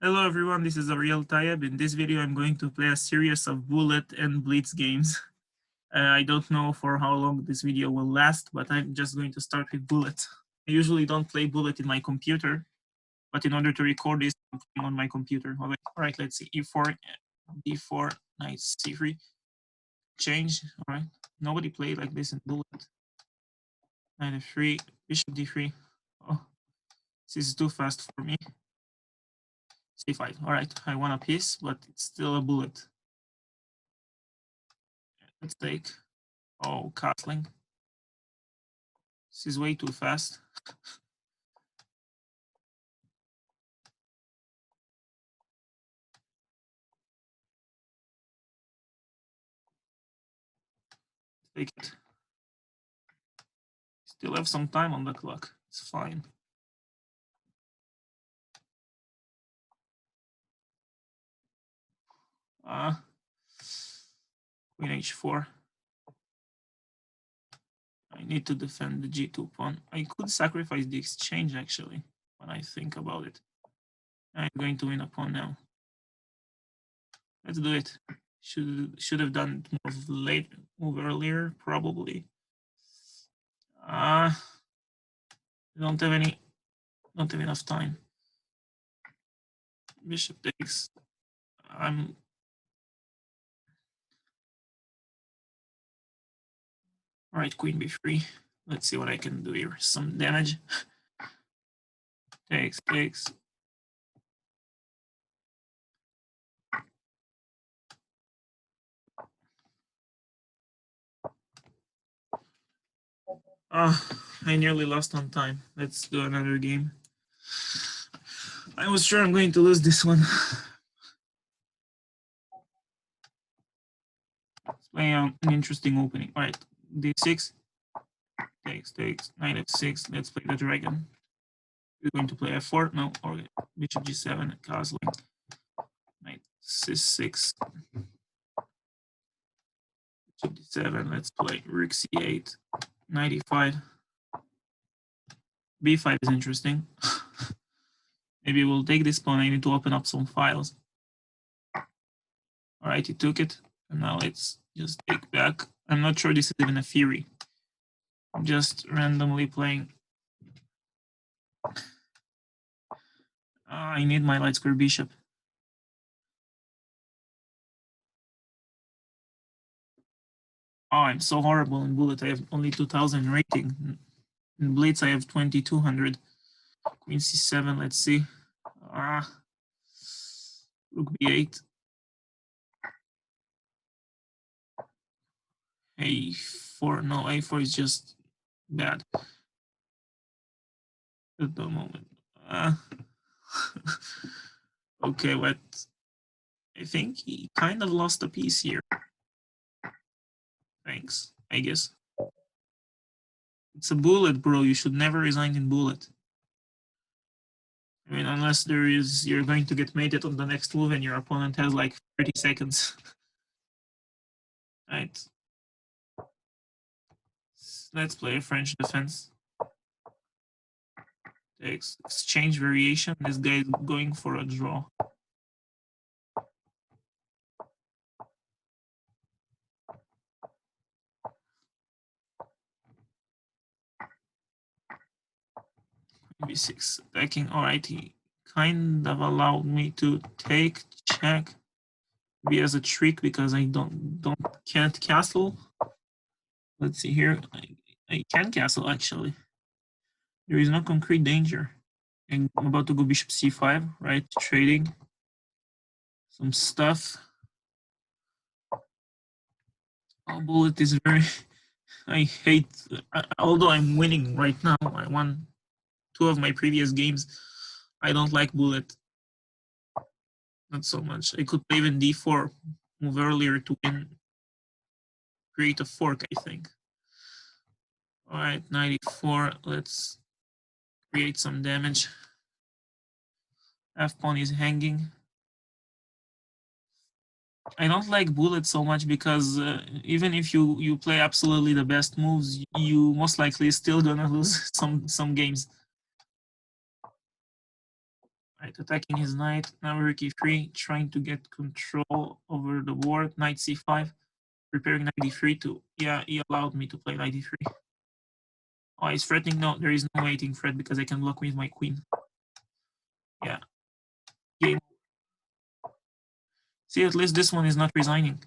Hello everyone, this is Ariel Tayeb. In this video, I'm going to play a series of bullet and blitz games. I don't know for how long this video will last, but I'm just going to start with bullet. I usually don't play bullet in my computer, but in order to record this, I'm playing on my computer. All right, let's see. E4, D4, knight C3, change. All right, nobody played like this in bullet. Knight F3, bishop D3. Oh, this is too fast for me. C5. All right, I won a piece, but it's still a bullet. Let's take. Oh, castling. This is way too fast. Take it. Still have some time on the clock. It's fine. Queen h4. I need to defend the g2 pawn. I could sacrifice the exchange actually, when I think about it. I'm going to win a pawn now. Let's do it. Should have done it move earlier, probably. I don't have enough time. Bishop takes. All right, queen b3. Let's see what I can do here. Some damage. Takes. I nearly lost on time. Let's do another game. I was sure I'm going to lose this one. Let's play an interesting opening. All right, d6. Takes. Knight f6. Let's play the dragon. We're going to play f4. No, okay. Bishop g7. Castling. Knight c6. Bishop d7. Let's play rook c8. Knight e5. b5 is interesting. Maybe we'll take this pawn. I need to open up some files. All right, he took it. And now let's just take back. I'm not sure this is even a theory. I'm just randomly playing. I need my light square bishop. Oh, I'm so horrible in bullet. I have only 2000 rating. In blitz, I have 2200. Queen c7, let's see. Rook b8. a4. No, a4 is just bad at the moment. Okay, what? I think he kind of lost a piece here. Thanks, I guess. It's a bullet, bro. You should never resign in bullet. I mean, unless you're going to get mated on the next move and your opponent has like 30 seconds. Right. Let's play a French defense. Takes exchange variation. This guy is going for a draw. b6 attacking. All right, he kind of allowed me to take check. Maybe as a trick because I can't castle. Let's see here. I can castle actually. There is no concrete danger. And I'm about to go bishop c5, right? Trading some stuff. Oh, bullet is very. I hate. Although I'm winning right now, I won 2 of my previous games. I don't like bullet. Not so much. I could play even d4, move earlier to win. Create a fork, I think. All right, 94. Let's create some damage. F pawn is hanging. I don't like bullet so much because even if you play absolutely the best moves, you most likely still gonna lose some games. Right, attacking his knight. Now rook e3, trying to get control over the board. Knight c5, preparing knight d3 to, yeah, he allowed me to play knight d3. Oh, he's threatening. No, there is no waiting threat because I can block with my queen. Yeah. Game. See, at least this one is not resigning.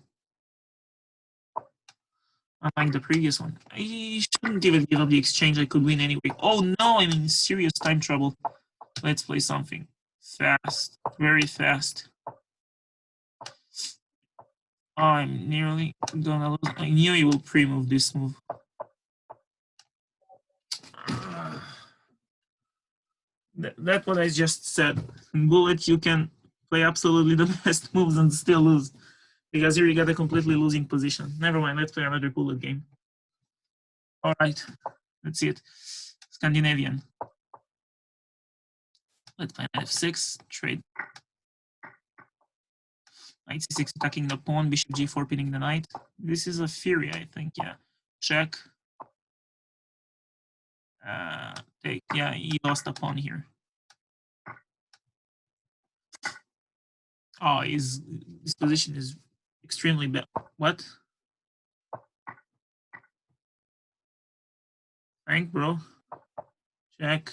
Unlike the previous one. I shouldn't even give up the exchange. I could win anyway. Oh no, I'm in serious time trouble. Let's play something fast. Very fast. Oh, I'm nearly gonna lose. I knew he will pre-move this move. That's what I just said. In Bullet, you can play absolutely the best moves and still lose. Because here you got a completely losing position. Never mind, let's play another Bullet game. All right, let's see it. Scandinavian. Let's play f6, trade. Knight c6 attacking the pawn, bishop g4 pinning the knight. This is a fury, I think, yeah. Check. Take, yeah, he lost a pawn here. Oh, his position is extremely bad. What? Frank, bro. Check.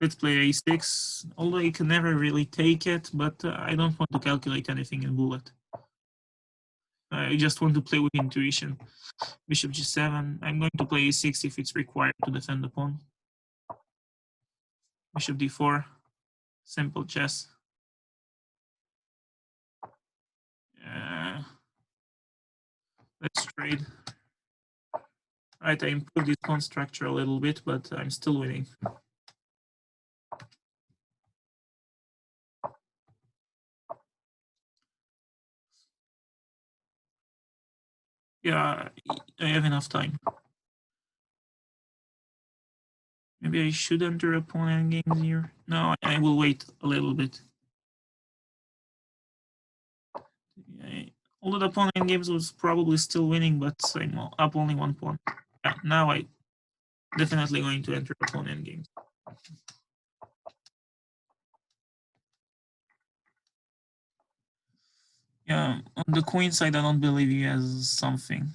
Let's play a6. Although you can never really take it, but I don't want to calculate anything in Bullet. I just want to play with intuition. Bishop g7. I'm going to play a6 if it's required to defend the pawn. Bishop d4. Simple chess. Let's trade. Right, I improved this pawn structure a little bit, but I'm still winning. Yeah, I have enough time. Maybe I should enter a pawn endgame here. No, I will wait a little bit. Although the pawn endgames was probably still winning, but I'm up only one pawn. Yeah, now I definitely going to enter a pawn endgame. Yeah, on the queen side, I don't believe he has something.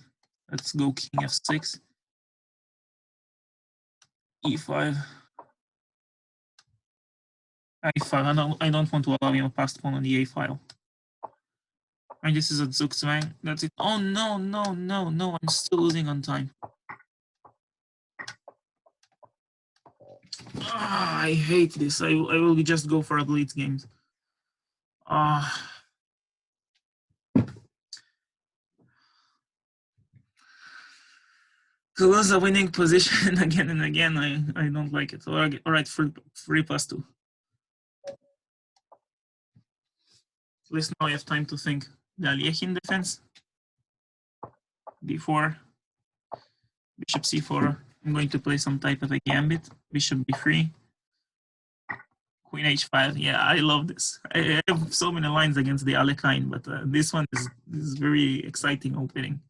Let's go king f6. e5. i5. I don't want to allow him a passed pawn on the a file. And this is a Zugzwang. That's it. Oh no, no, no, no. I'm still losing on time. I hate this. I will just go for a blitz game. To lose a winning position again and again, I don't like it. All right, 3+2. At least now I have time to think. Daliechin defense. d4. Bishop c4. I'm going to play some type of a gambit. Bishop b3. Queen h5. Yeah, I love this. I have so many lines against the Alekhine, but this one is very exciting opening.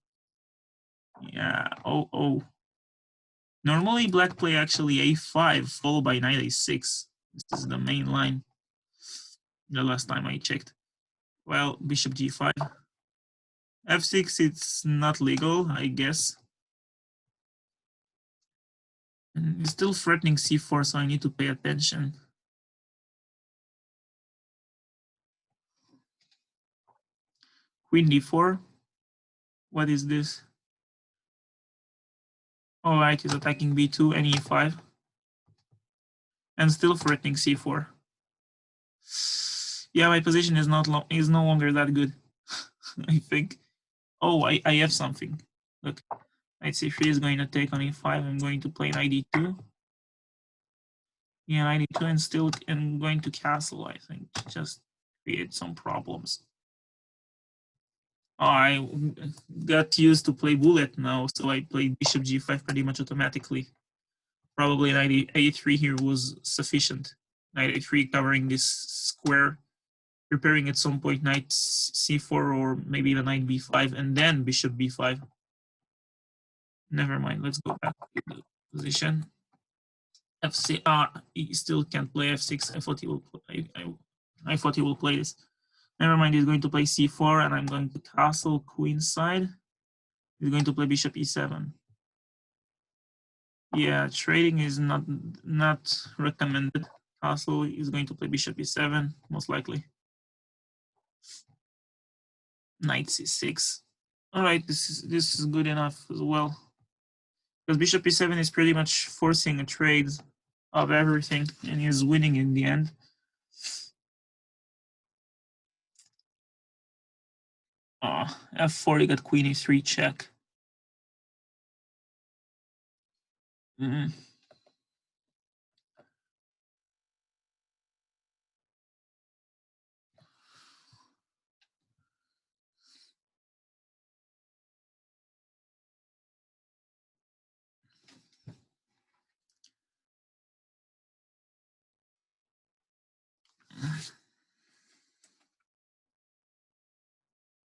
Yeah. Oh. Normally, black play actually a5 followed by knight a6. This is the main line. The last time I checked. Well, bishop g5. f6, it's not legal, I guess. And it's still threatening c4, so I need to pay attention. Queen d4. What is this? All right, he's attacking b2 and e5. And still threatening c4. Yeah, my position is no longer that good. I think. Oh, I have something. Look, knight c3 is going to take on e5. I'm going to play knight d2. Yeah, knight d2 and still I'm going to castle, I think, to just create some problems. Oh, I got used to play bullet now, so I played bishop g5 pretty much automatically. Probably knight a3 here was sufficient. Knight a3 covering this square, preparing at some point knight c4 or maybe even knight b5 and then bishop b5. Never mind, let's go back to the position. F6. He still can't play F6. I thought he will play. I thought he will play this. Never mind. He's going to play C4, and I'm going to castle queenside. He's going to play bishop E7. Yeah, trading is not recommended. Castle is going to play bishop E7, most likely. Knight C6. All right, this is good enough as well. Because bishop E7 is pretty much forcing a trade of everything, and he's winning in the end. F4, you got queen E3 check.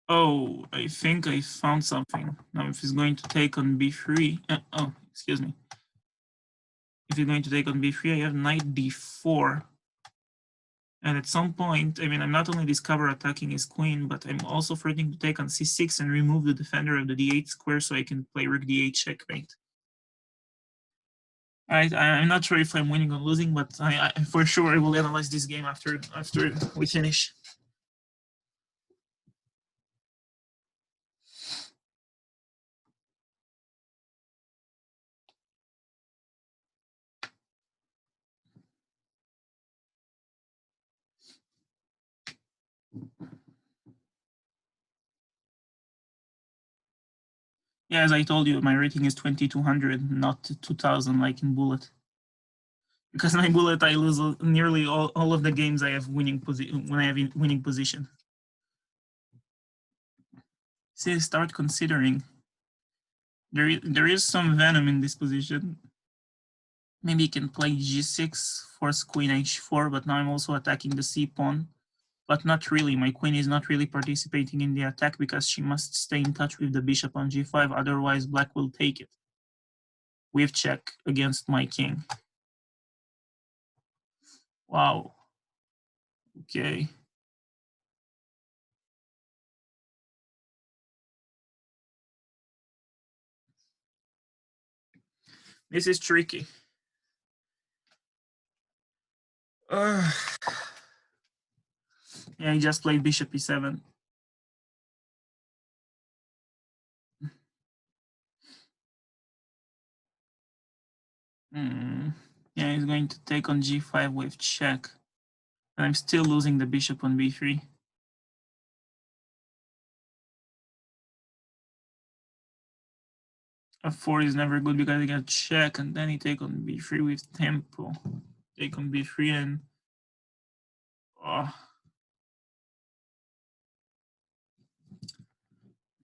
Oh, I think I found something. Now, if he's going to take on b3, excuse me. If he's going to take on b3, I have knight d4. And at some point, I mean, I'm not only discover attacking his queen, but I'm also threatening to take on c6 and remove the defender of the d8 square so I can play rook d8 checkmate. I'm not sure if I'm winning or losing, but I for sure I will analyze this game after we finish. Yeah, as I told you, my rating is 2200, not 2000 like in Bullet. Because in Bullet, I lose nearly all of the games I have winning position. See, start considering. There is some venom in this position. Maybe you can play g6, force queen h4, but now I'm also attacking the c pawn. But not really. My queen is not really participating in the attack because she must stay in touch with the bishop on g5, otherwise black will take it. With check against my king. Wow. Okay. This is tricky. Yeah, he just played bishop e7. Yeah, he's going to take on g5 with check. And I'm still losing the bishop on b3. F4 is never good because I got check, and then he take on b3 with tempo. Take on b3 and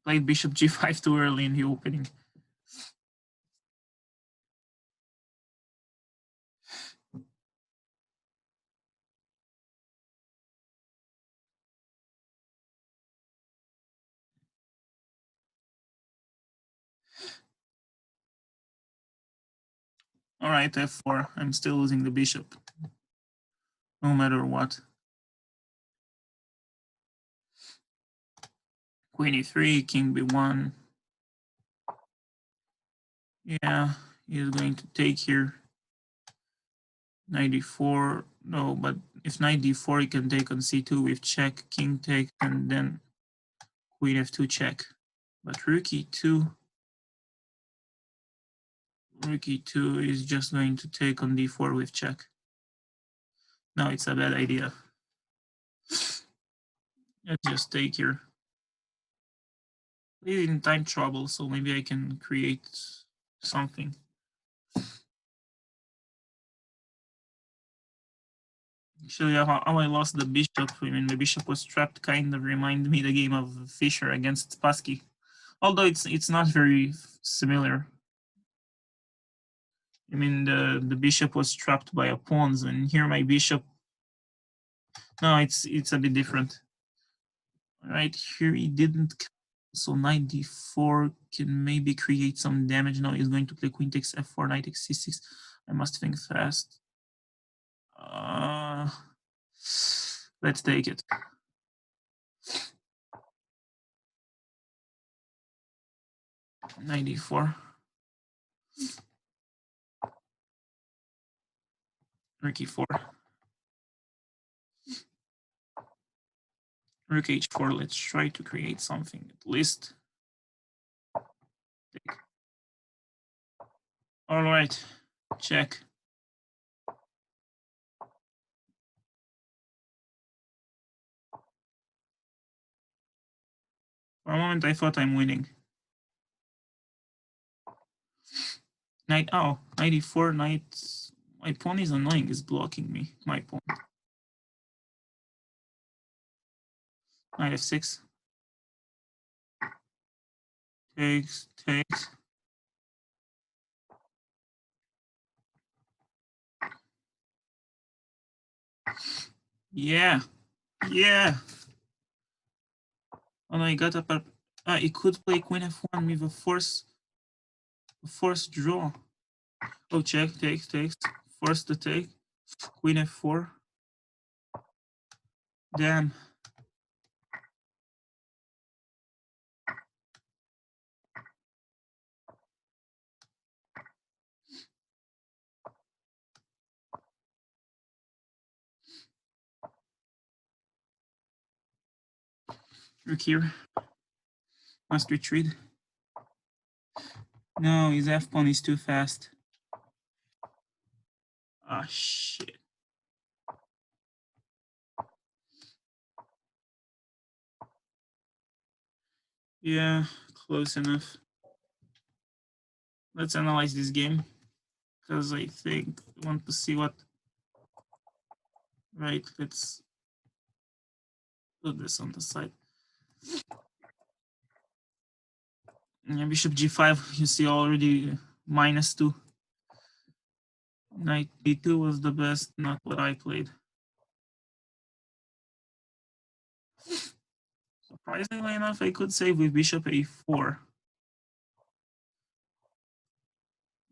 played bishop g5 too early in the opening. All right, f4. I'm still losing the bishop, no matter what. Queen e3, king b1. Yeah, he's going to take here. Knight d4. No, but if knight d4, he can take on c2 with check, king take, and then queen f2 check. But rook e2. Rook e2 is just going to take on d4 with check. No, it's a bad idea. Let's just take here. He's in time trouble, so maybe I can create something. Actually, how I lost the bishop. I mean, the bishop was trapped. Kind of reminded me the game of Fischer against Spassky, although it's not very similar. I mean, the bishop was trapped by a pawns, and here my bishop. No, it's a bit different. All right, here he didn't So knight d4 can maybe create some damage. Now he's going to play queen takes f4, knight takes c6. I must think fast. Let's take it. Knight d4. Rook e4. Rook h4. Let's try to create something at least. Take. All right, check. For a moment, I thought I'm winning. Knight, oh, knight e4, knight. My pawn is annoying, is blocking me. My pawn. Knight f6. Takes, takes. Yeah, yeah. Oh no, he got up. He could play queen f1 with a force draw. Oh, check, takes, takes. Force the take. Queen f4. Damn. Rook here. Must retreat. No, his f pawn is too fast. Ah, shit. Yeah, close enough. Let's analyze this game, because I think I want to see what. Right, let's put this on the side. Yeah, bishop g5, you see already -2. Knight d2 was the best, not what I played. Surprisingly enough, I could save with bishop a4.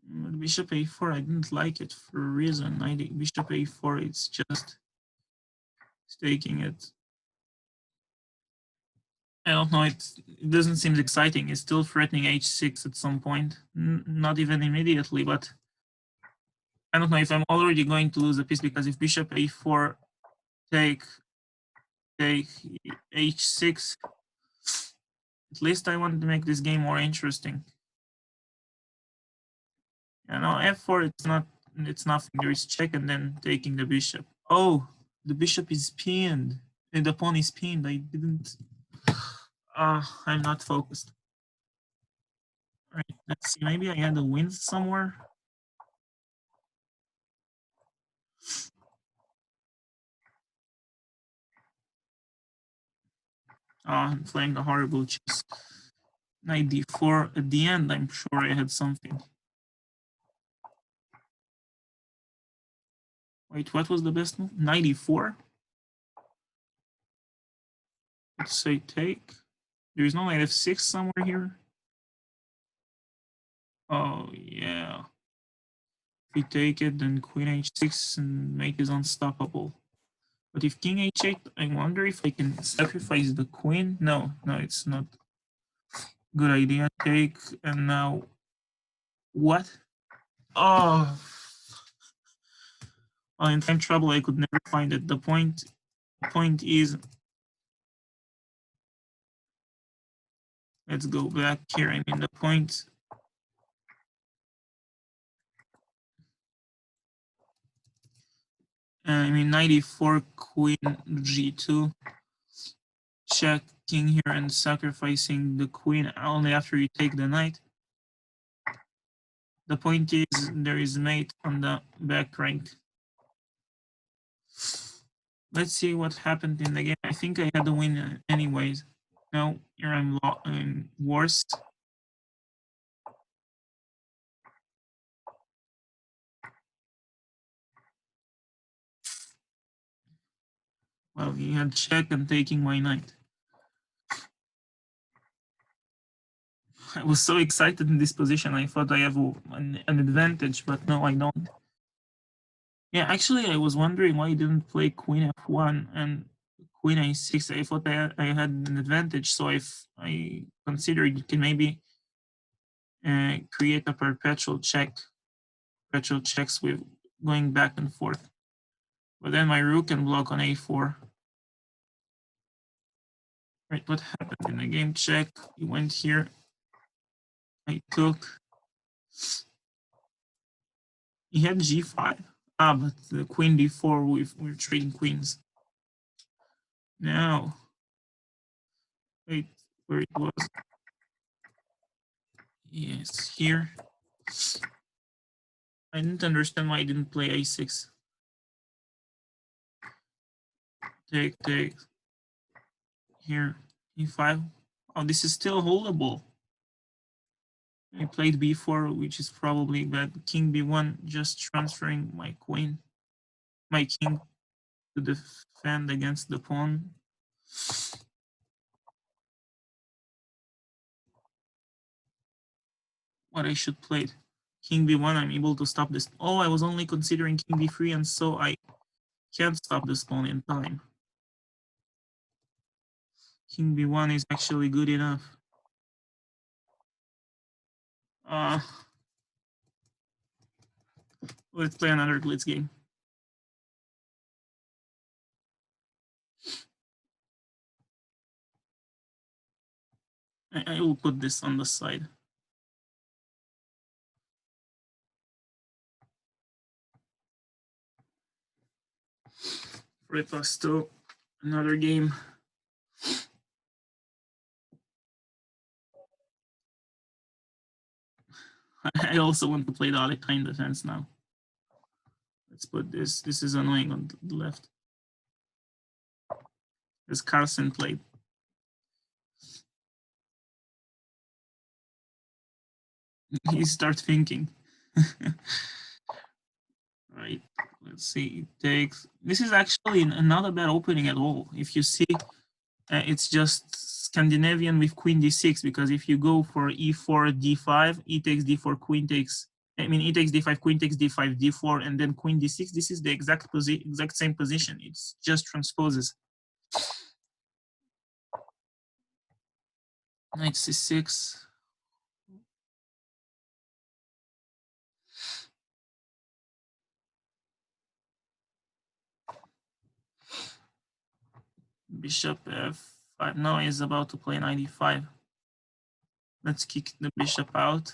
With bishop a4, I didn't like it for a reason. Bishop a4, it's just taking it. I don't know, it doesn't seem exciting. It's still threatening h6 at some point. Not even immediately, but I don't know if I'm already going to lose a piece, because if bishop a4 take h6, at least I want to make this game more interesting. You know, f4, it's nothing. There is check and then taking the bishop. Oh, the bishop is pinned. And the pawn is pinned. I didn't. I'm not focused. All right, let's see. Maybe I had a win somewhere. I'm playing a horrible chess. Knight d4. At the end, I'm sure I had something. Wait, what was the best move? Knight e4? Let's say take. There is no knight f6 somewhere here. Oh, yeah. If we take it, then queen h6 and mate is unstoppable. But if king h8, I wonder if I can sacrifice the queen. No, it's not. Good idea. Take, and now what? Oh, well, in time trouble, I could never find it. The point is, let's go back here. I mean, the point. I mean, 94 queen g2. Check king here and sacrificing the queen only after you take the knight. The point is, there is mate on the back rank. Let's see what happened in the game. I think I had the win anyways. No, here I'm worst. Well, he had check and taking my knight. I was so excited in this position. I thought I have an advantage, but no, I don't. Yeah, actually, I was wondering why you didn't play Queen F1 and Queen A6. I thought I had an advantage, so I considered you can maybe create a perpetual checks with going back and forth. But then my rook can block on A4. Right, what happened in the game check? He went here. I took. He had G5. Ah, but the Queen D4, we're trading queens. Now, wait, where it was. Yes, here. I didn't understand why I didn't play A6. Take. Here, E5. Oh, this is still holdable. I played B4, which is probably bad. King B1, just transferring my king to defend against the pawn. What I should play? King B1, I'm able to stop this. Oh, I was only considering King B3, and so I can't stop this pawn in time. King B1 is actually good enough. Let's play another blitz game. I will put this on the side. Riposto, another game. I also want to play the Alekhine defense now. Let's put this. This is annoying on the left. As Carlsen played. He starts thinking. Right. Let's see. It takes. This is actually not a bad opening at all. If you see, it's just Scandinavian with Queen D6, because if you go for E4 D5, E takes D4, Queen takes. I mean, E takes D5, Queen takes D5, D4, and then Queen D6. This is the exact same position. It's just transposes. Knight C6. Bishop F5. Now he's about to play 95. Let's kick the bishop out.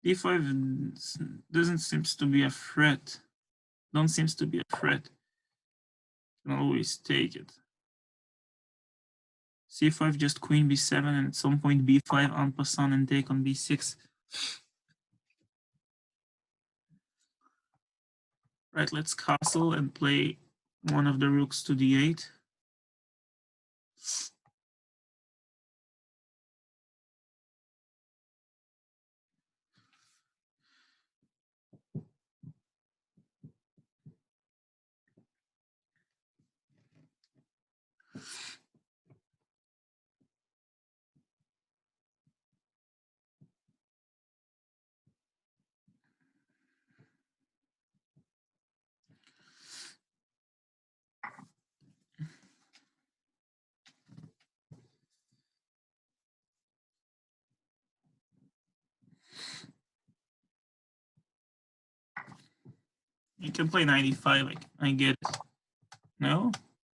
D5 doesn't seem to be a threat. Don't seems to be a threat. You can always take it. C5, just Queen B7, and at some point B5 en passant and take on B6. Right, let's castle and play one of the rooks to D8. You can play 95, I get it. No?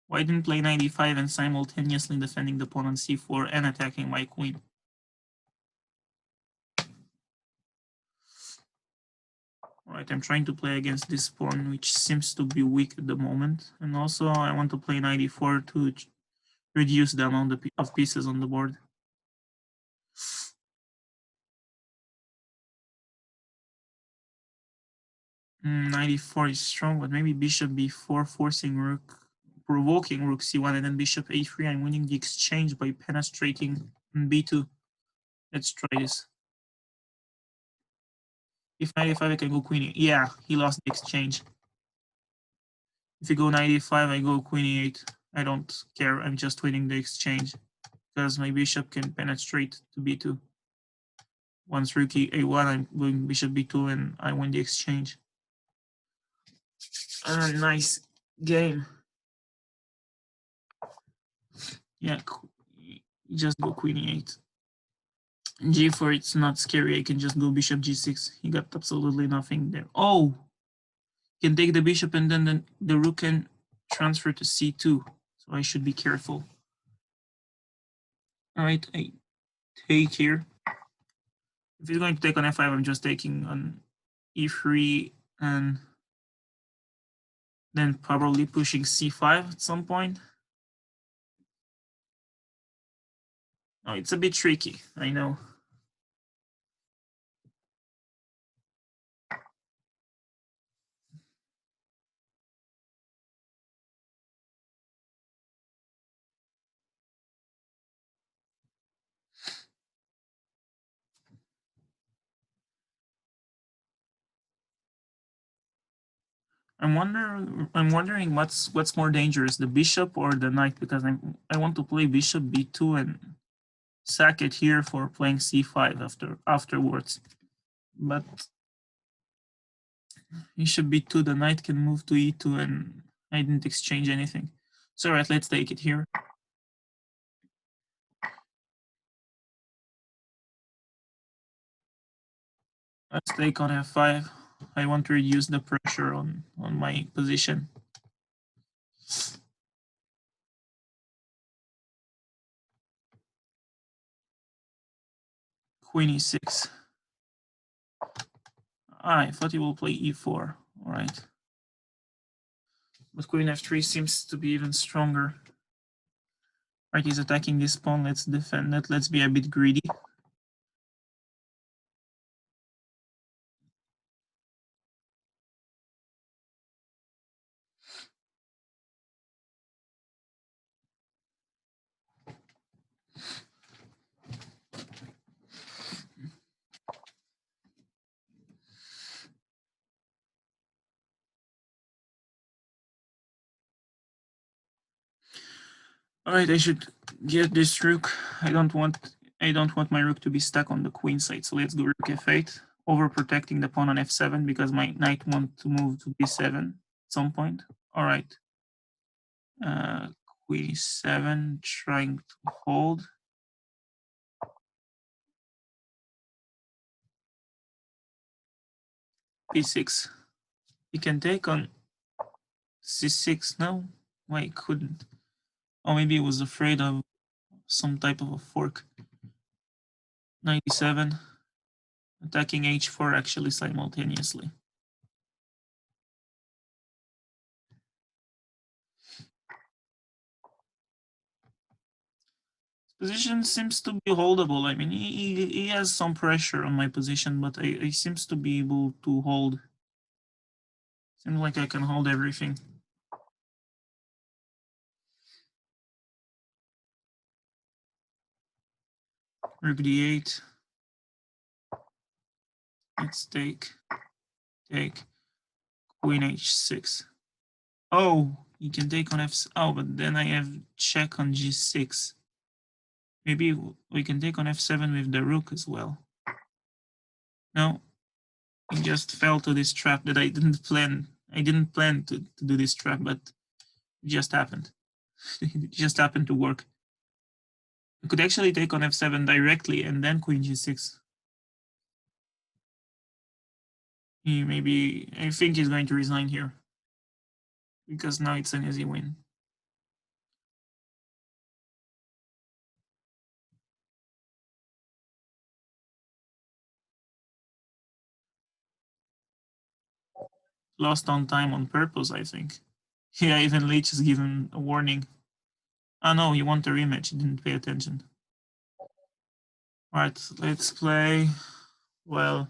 Why didn't play 95 and simultaneously defending the pawn on C4 and attacking my queen? All right, I'm trying to play against this pawn, which seems to be weak at the moment. And also I want to play knight e4 to reduce the amount of pieces on the board. Knight e4 is strong, but maybe bishop b4, forcing rook, provoking rook c1, and then bishop a3. I'm winning the exchange by penetrating b2. Let's try this. If knight e5, I can go queen e8. Yeah, he lost the exchange. If you go knight e5, I go queen e8. I don't care. I'm just winning the exchange because my bishop can penetrate to b2. Once rook a1, I'm going bishop b2, and I win the exchange. Nice game. Yeah, just go queen e8. g4, it's not scary. I can just go bishop g6. He got absolutely nothing there. Oh, can take the bishop, and then the rook can transfer to c2. So I should be careful. All right, I take here. If he's going to take on f5, I'm just taking on e3 and then probably pushing c5 at some point. Oh, it's a bit tricky, I know. I'm wondering what's more dangerous, the bishop or the knight, because I want to play bishop b2 and sack it here for playing c5 afterwards. But bishop b2, the knight can move to e2, and I didn't exchange anything. So all right, let's take it here. Let's take on f5. I want to reduce the pressure on my position. Queen e6. I thought he will play e4. All right. But queen f3 seems to be even stronger. Right, he's attacking this pawn. Let's defend it. Let's be a bit greedy. All right, I should get this rook. I don't want my rook to be stuck on the queen side. So let's go rook f8, overprotecting the pawn on f7 because my knight wants to move to b7 at some point. All right. Queen e7, trying to hold. b6. He can take on c6. No, why he couldn't? Or maybe he was afraid of some type of a fork. 97, attacking h4 actually simultaneously. Position seems to be holdable. I mean, he has some pressure on my position, but I seems to be able to hold. Seems like I can hold everything. Rook d8. Let's take. Queen h6. Oh, he can take on f. Oh, but then I have check on g6. Maybe we can take on f7 with the rook as well. No, he just fell to this trap that I didn't plan. I didn't plan to do this trap, but it just happened. It just happened to work. I could actually take on f7 directly and then queen g6. I think he's going to resign here because now it's an easy win. Lost on time on purpose, I think. Yeah, even Leach is given a warning. Oh no, you want a rematch, you didn't pay attention. Right, let's play. Well,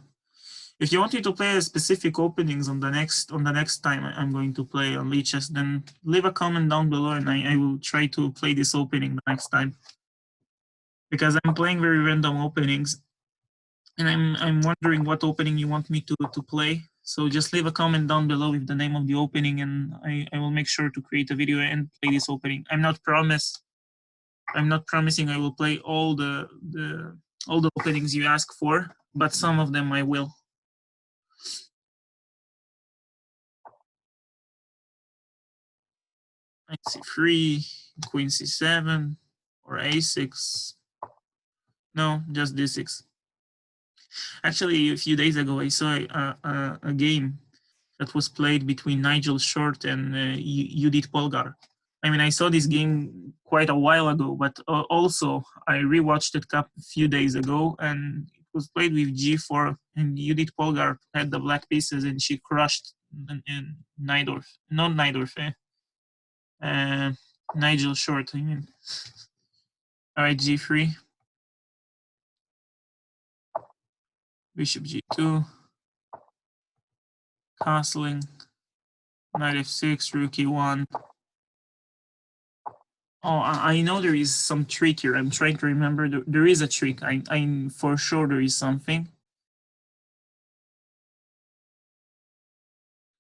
if you want me to play specific openings on the next time I'm going to play on lichess, then leave a comment down below and I will try to play this opening the next time. Because I'm playing very random openings and I'm wondering what opening you want me to play. So just leave a comment down below with the name of the opening and I will make sure to create a video and play this opening. I'm not promising I will play all the openings you ask for, but some of them I will. Knight c3, queen c7, or a6. No, just d6. Actually, a few days ago, I saw a game that was played between Nigel Short and Judith Polgar. I mean, I saw this game quite a while ago, but also I rewatched it a few days ago, and it was played with g4, and Judith Polgar had the black pieces, and she crushed in Najdorf. Not Najdorf, Nigel Short, I mean. All right, g3. Bishop g2. Castling. Knight f6, rook e1. Oh, I know there is some trick here. I'm trying to remember. There is a trick. I'm for sure there is something.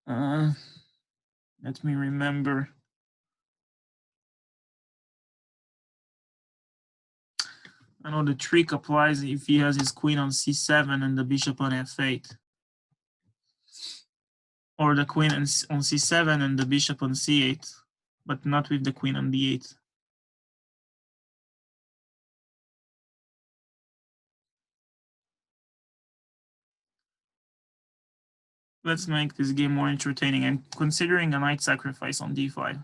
Let me remember. I know the trick applies if he has his queen on c7 and the bishop on f8. Or the queen on c7 and the bishop on c8, but not with the queen on d8. Let's make this game more entertaining. I'm considering a knight sacrifice on d5.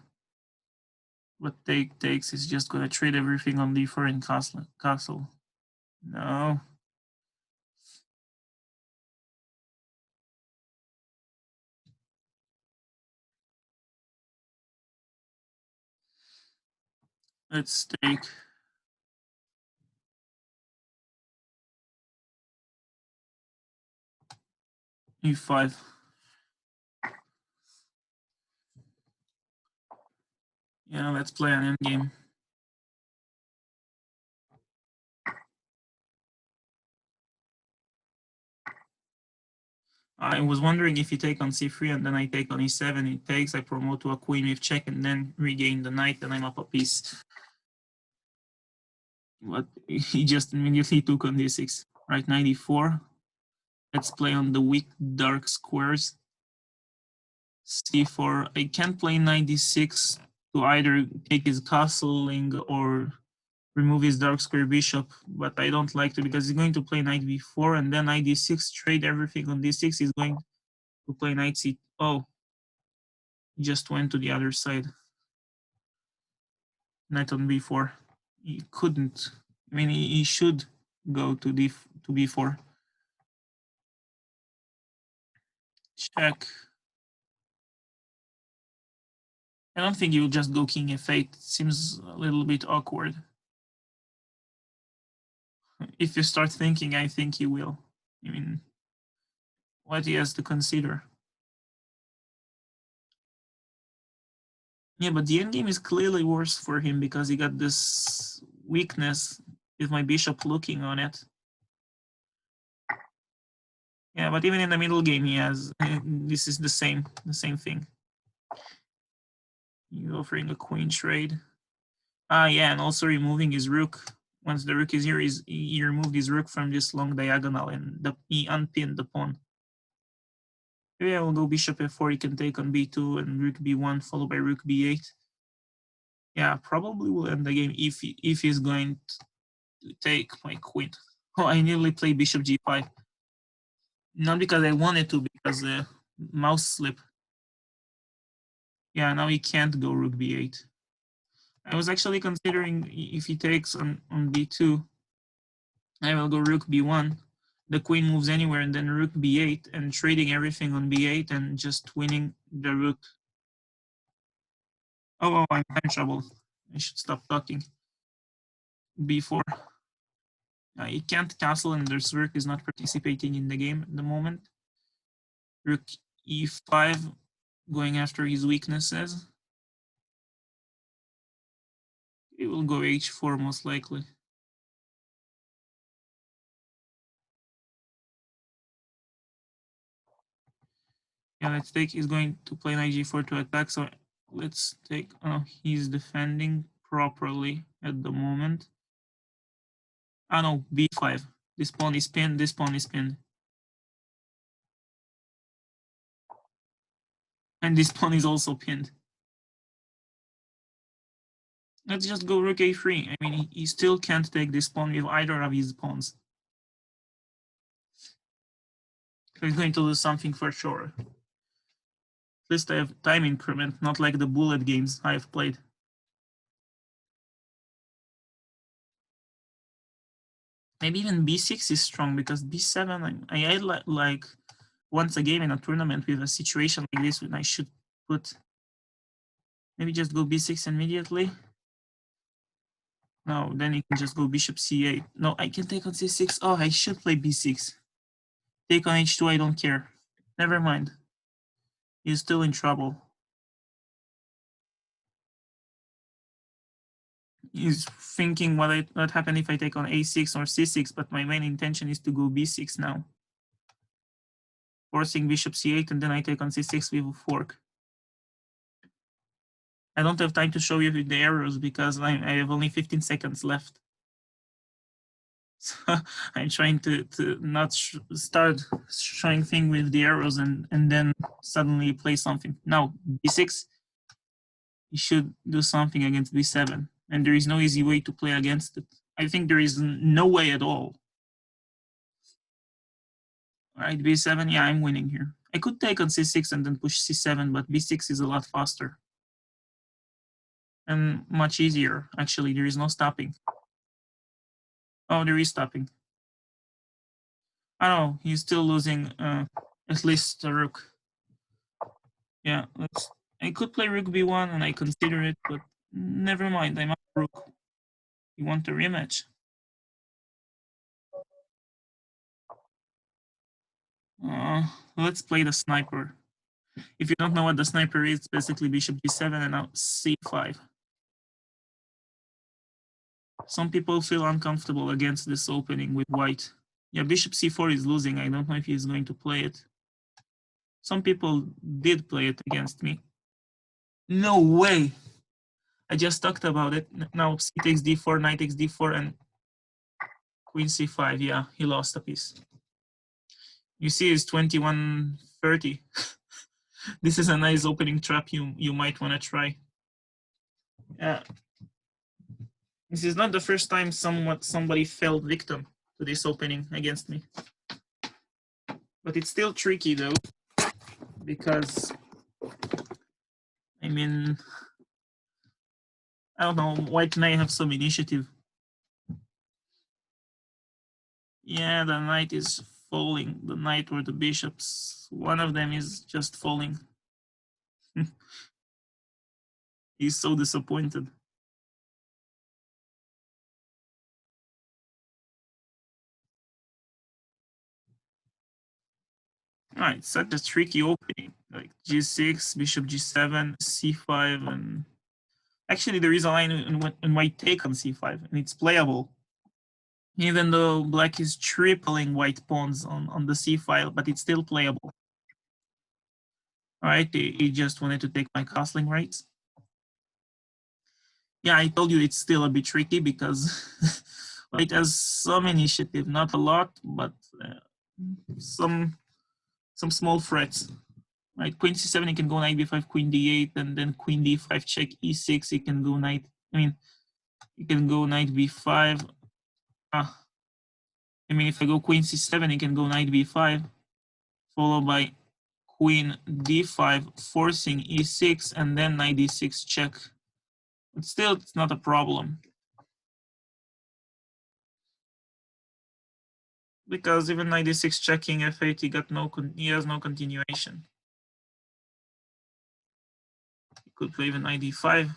What takes is just gonna trade everything on d4 and castle. No. Let's take e5. Yeah, let's play an endgame. I was wondering if you take on c3 and then I take on e7, it takes, I promote to a queen with check and then regain the knight, and I'm up a piece. But he just immediately took on d6. Right, 94. Let's play on the weak dark squares. c4. I can't play knight d6 to either take his castling or remove his dark square bishop, but I don't like to because he's going to play knight b4 and then knight d6, trade everything on d6. He's going to play knight c. Oh, he just went to the other side. Knight on b4. He couldn't. I mean, he should go to b4. Check. I don't think he will just go king f8. It seems a little bit awkward. If you start thinking, I think he will. I mean, what he has to consider. Yeah, but the endgame is clearly worse for him because he got this weakness with my bishop looking on it. Yeah, but even in the middle game, he has this is the same thing. He's offering a queen trade. Yeah, and also removing his rook. Once the rook is here, he removed his rook from this long diagonal and he unpinned the pawn. Maybe I will go bishop f4. He can take on b2 and rook b1 followed by rook b8. Yeah, probably will end the game if he's going to take my queen. Oh, I nearly played bishop g5. Not because I wanted to, because the mouse slip. Yeah, now he can't go rook b8. I was actually considering if he takes on b2, I will go rook b1 the queen moves anywhere, and then rook b8, and trading everything on b8 and just winning the rook. Oh, I'm in trouble. I should stop talking. b4. He can't castle, and this rook is not participating in the game at the moment. Rook e5, going after his weaknesses. It will go h4 most likely. Yeah, let's take. He's going to play knight g4 to attack. So let's take. Oh, he's defending properly at the moment. Ah, no, b5. This pawn is pinned. This pawn is pinned. And this pawn is also pinned. Let's just go rook a3. I mean, he still can't take this pawn with either of his pawns. So he's going to lose something for sure. At least I have time increment, not like the bullet games I've played. Maybe even b6 is strong, because b7, I like once a game in a tournament with a situation like this when I should put, maybe just go b6 immediately. No, then you can just go bishop c8. No, I can take on c6. Oh, I should play b6. Take on h2, I don't care. Never mind. He's still in trouble. He's thinking what happened if I take on a6 or c6, but my main intention is to go b6 now. Forcing bishop c8, and then I take on c6 with a fork. I don't have time to show you the arrows because I have only 15 seconds left. So I'm trying to not start showing thing with the arrows and then suddenly play something. Now, b6, you should do something against b7. And there is no easy way to play against it. I think there is no way at all. All right, b7, yeah, I'm winning here. I could take on c6 and then push c7, but b6 is a lot faster. And much easier, actually. There is no stopping. Oh, there is stopping. I don't know, he's still losing at least a rook. Yeah, I could play rook b1 and I consider it, but never mind, I'm up rook. You want a rematch? Let's play the sniper. If you don't know what the sniper is, basically bishop g7 and now c5. Some people feel uncomfortable against this opening with white. Yeah, bishop c4 is losing. I don't know if he's going to play it. Some people did play it against me. No way! I just talked about it. Now c takes d4, knight takes d4, and queen c5. Yeah, he lost a piece. You see, it's 21-30. This is a nice opening trap you might want to try. Yeah. This is not the first time somebody fell victim to this opening against me. But it's still tricky though, because I mean, I don't know, white may have some initiative. Yeah, the knight is falling. The knight or the bishops. One of them is just falling. He's so disappointed. All right, such a tricky opening. Like g6, bishop g7, c5, and actually there is a line in white take on c5, and it's playable. Even though black is tripling white pawns on the c file, but it's still playable. All right, he just wanted to take my castling rights. Yeah, I told you it's still a bit tricky because white has some initiative, not a lot, but some small threats. Right, queen c7, he can go knight b5, queen d8, and then queen d5 check e6. He can go knight. I mean, he can go knight b5. I mean, if I go queen c7, he can go knight b5, followed by queen d5, forcing e6, and then knight d6 check. But still, it's not a problem. Because even knight d6 checking f8, he has no continuation. He could play even knight d5.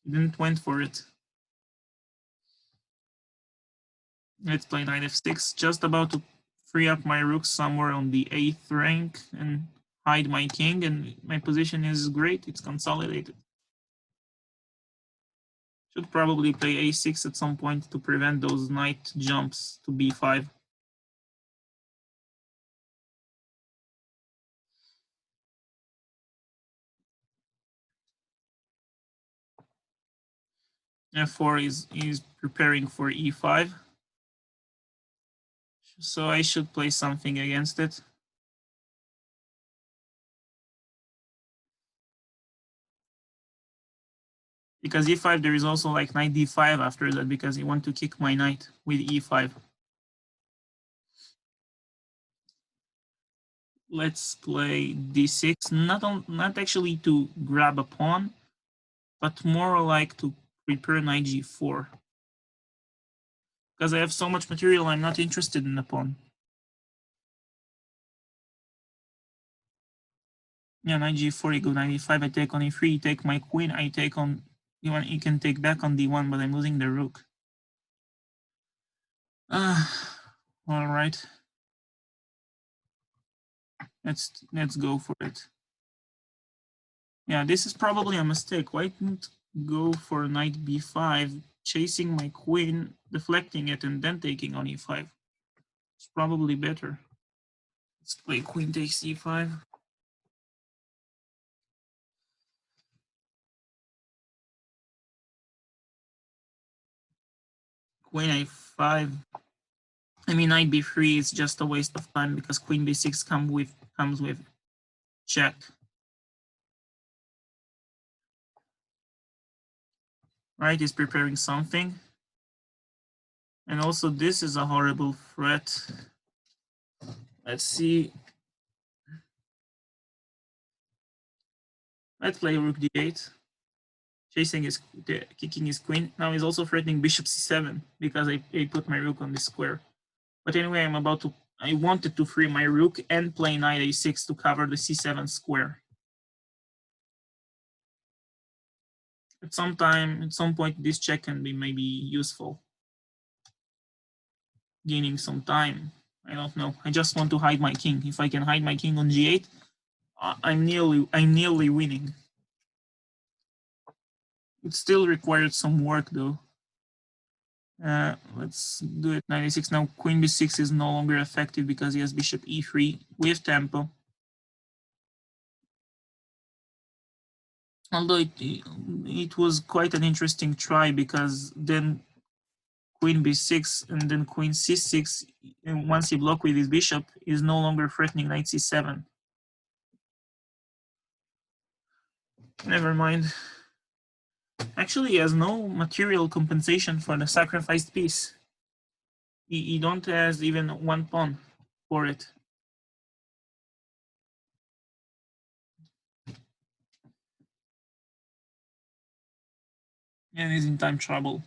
He didn't went for it. Let's play knight f6. Just about to free up my rook somewhere on the 8th rank and hide my king, and my position is great. It's consolidated. Should probably play a6 at some point to prevent those knight jumps to b5. f4 is preparing for e5. So I should play something against it. Because e5, there is also like knight d5 after that, because you want to kick my knight with e5. Let's play d6, not actually to grab a pawn, but more like to prepare knight g4. Because I have so much material, I'm not interested in the pawn. Yeah, knight g4, you go knight e5, I take on e3, you take my queen, I take on d1, you can take back on d1, but I'm losing the rook. All right. Let's go for it. Yeah, this is probably a mistake. Why didn't go for knight b5, chasing my queen, deflecting it, and then taking on e5? It's probably better. Let's play queen takes e5. Queen a5. I mean, knight b3 is just a waste of time because queen b6 comes with check. Right, he's preparing something. And also this is a horrible threat. Let's see. Let's play rook d8. Chasing his, kicking his queen. Now he's also threatening bishop c7 because I put my rook on this square. But anyway, I wanted to free my rook and play knight a6 to cover the c7 square. At some point, this check can be maybe useful. Gaining some time. I don't know. I just want to hide my king. If I can hide my king on g8, I'm nearly winning. It still required some work though. Let's do it. 96 now. Queen b6 is no longer effective because he has bishop e3 with tempo. Although it was quite an interesting try because then queen b6 and then queen c6, and once he blocked with his bishop, is no longer threatening knight c7. Never mind. Actually, he has no material compensation for the sacrificed piece. He don't has even one pawn for it. And he's in time trouble.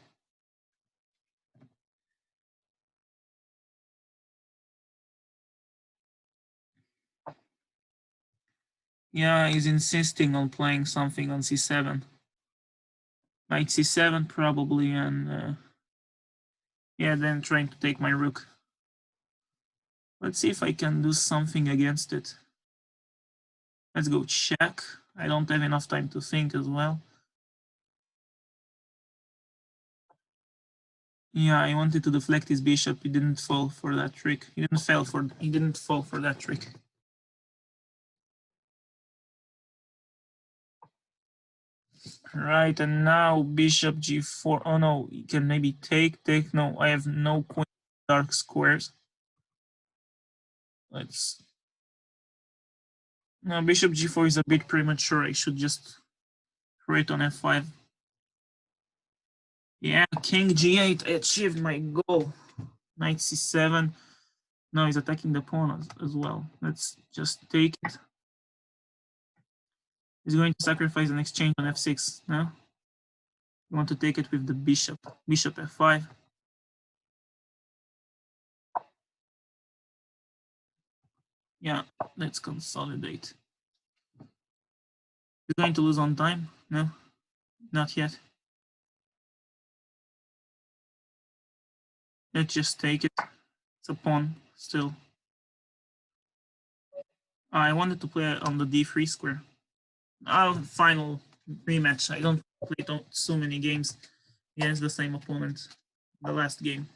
Yeah, he's insisting on playing something on c7. Knight c7 probably, and yeah, then trying to take my rook. Let's see if I can do something against it. Let's go check. I don't have enough time to think as well. Yeah, I wanted to deflect his bishop. He didn't fall for that trick. He didn't fall for that trick. Right, and now bishop g4. Oh no, he can maybe take. No, I have no queen dark squares. Let's. No, bishop g4 is a bit premature. I should just create on f5. Yeah, king g8. I achieved my goal. Knight c7. No, he's attacking the pawn as well. Let's just take it. He's going to sacrifice an exchange on f6 now. You want to take it with the bishop. Bishop f5. Yeah, let's consolidate. You're going to lose on time? No, not yet. Let's just take it. It's a pawn still. I wanted to play on the d3 square. Final rematch. I don't play so many games against the same opponent. The last game.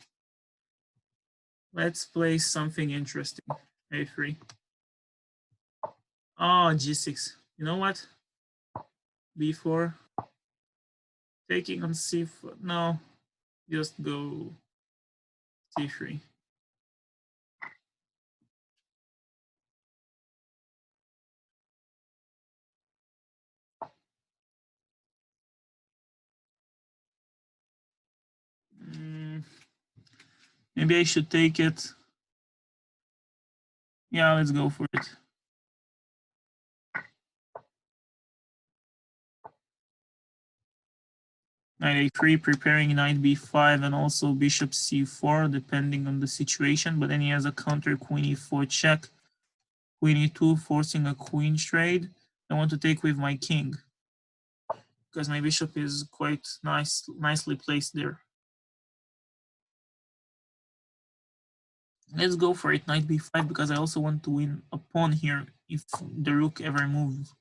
Let's play something interesting. A3. Oh, g6. You know what? b4. Taking on c4. No, just go c3. Maybe I should take it. Yeah, let's go for it. Knight a3, preparing knight b5 and also bishop c4, depending on the situation. But then he has a counter queen e4 check, queen e2, forcing a queen trade. I want to take with my king because my bishop is quite nicely placed there. Let's go for it, knight b5, because I also want to win a pawn here if the rook ever moves.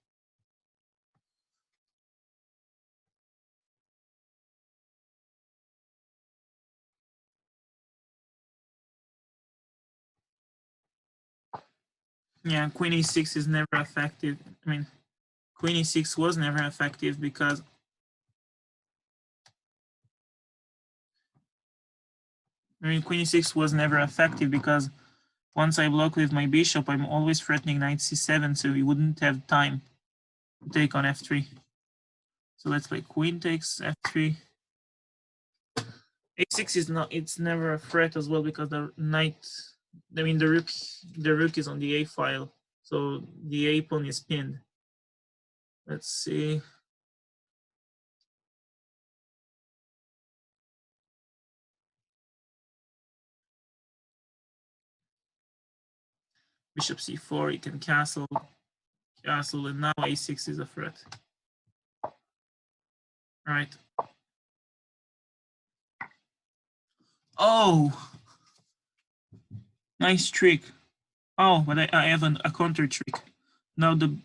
Yeah, queen e6 is never effective. I mean, queen e6 was never effective because queen e6 was never effective because once I block with my bishop, I'm always threatening knight c7, so he wouldn't have time to take on f3. So let's play queen takes f3. a6 is not, it's never a threat as well because the knight, I mean the rook is on the a file, so the a pawn is pinned. Let's see. Bishop c4, you can castle, and now a6 is a threat. All right. Oh, nice trick. Oh, but I have a counter trick. Now the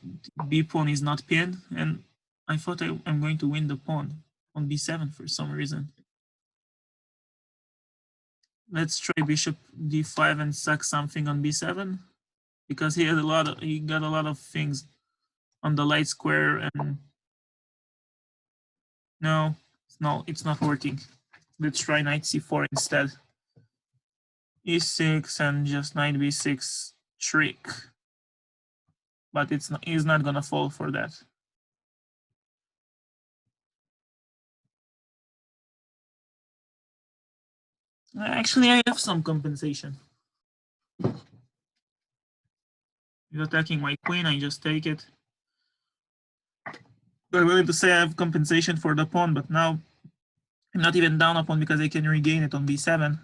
b pawn is not pinned, and I thought I'm going to win the pawn on b7 for some reason. Let's try bishop d5 and sack something on b7 because he got a lot of things on the light square, and no, it's not working. Let's try knight c4 instead. e6 and just knight b6 trick, but he's not gonna fall for that. Actually, I have some compensation. He's attacking my queen, I just take it. I wanted to say I have compensation for the pawn, but now I'm not even down a pawn because I can regain it on b7.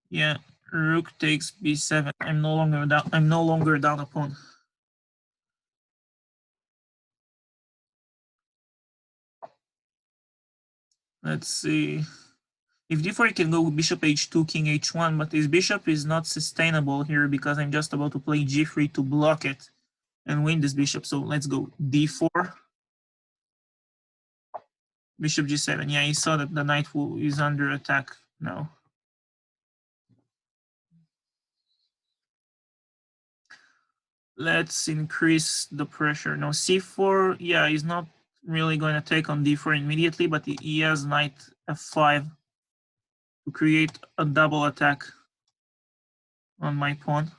Yeah, rook takes b7. I'm no longer down a pawn. Let's see. If d4, I can go bishop h2, king h1, but this bishop is not sustainable here because I'm just about to play g3 to block it and win this bishop. So let's go d4, bishop g7. Yeah, he saw that the knight is under attack now. Let's increase the pressure. Now c4, yeah, he's not really going to take on d4 immediately, but he has knight f5 to create a double attack on my pawn.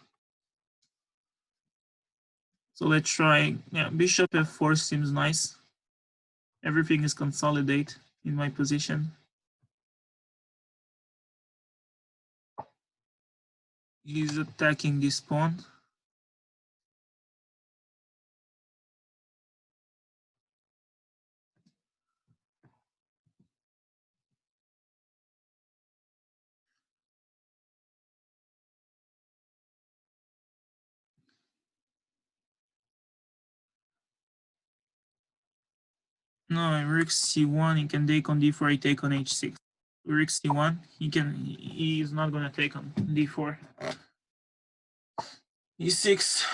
So let's try, yeah, bishop f4 seems nice. Everything is consolidated in my position. He's attacking this pawn. No, rook c1, he can take on d4, I take on h6. Rook c1, he's not gonna take on d4. e6.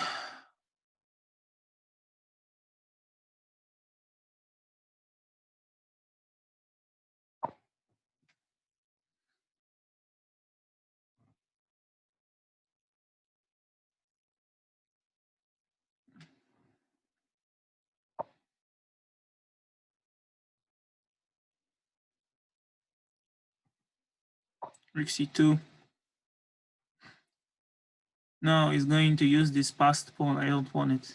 Rook c2. No, he's going to use this passed pawn. I don't want it.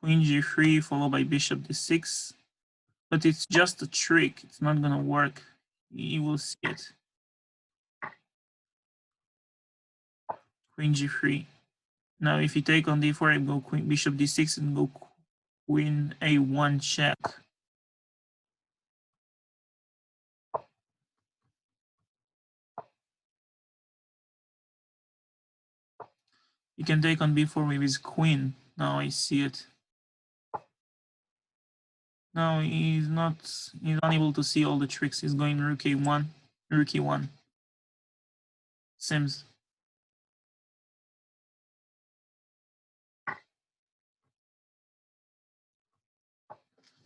Queen g3 followed by bishop d6. But it's just a trick. It's not gonna work. You will see it. Queen g3. Now if you take on d4, I go queen bishop d6 and go queen a1 check. You can take on b4 with his queen. Now I see it. No, he's unable to see all the tricks. He's going rook a1, rook e1. Sims.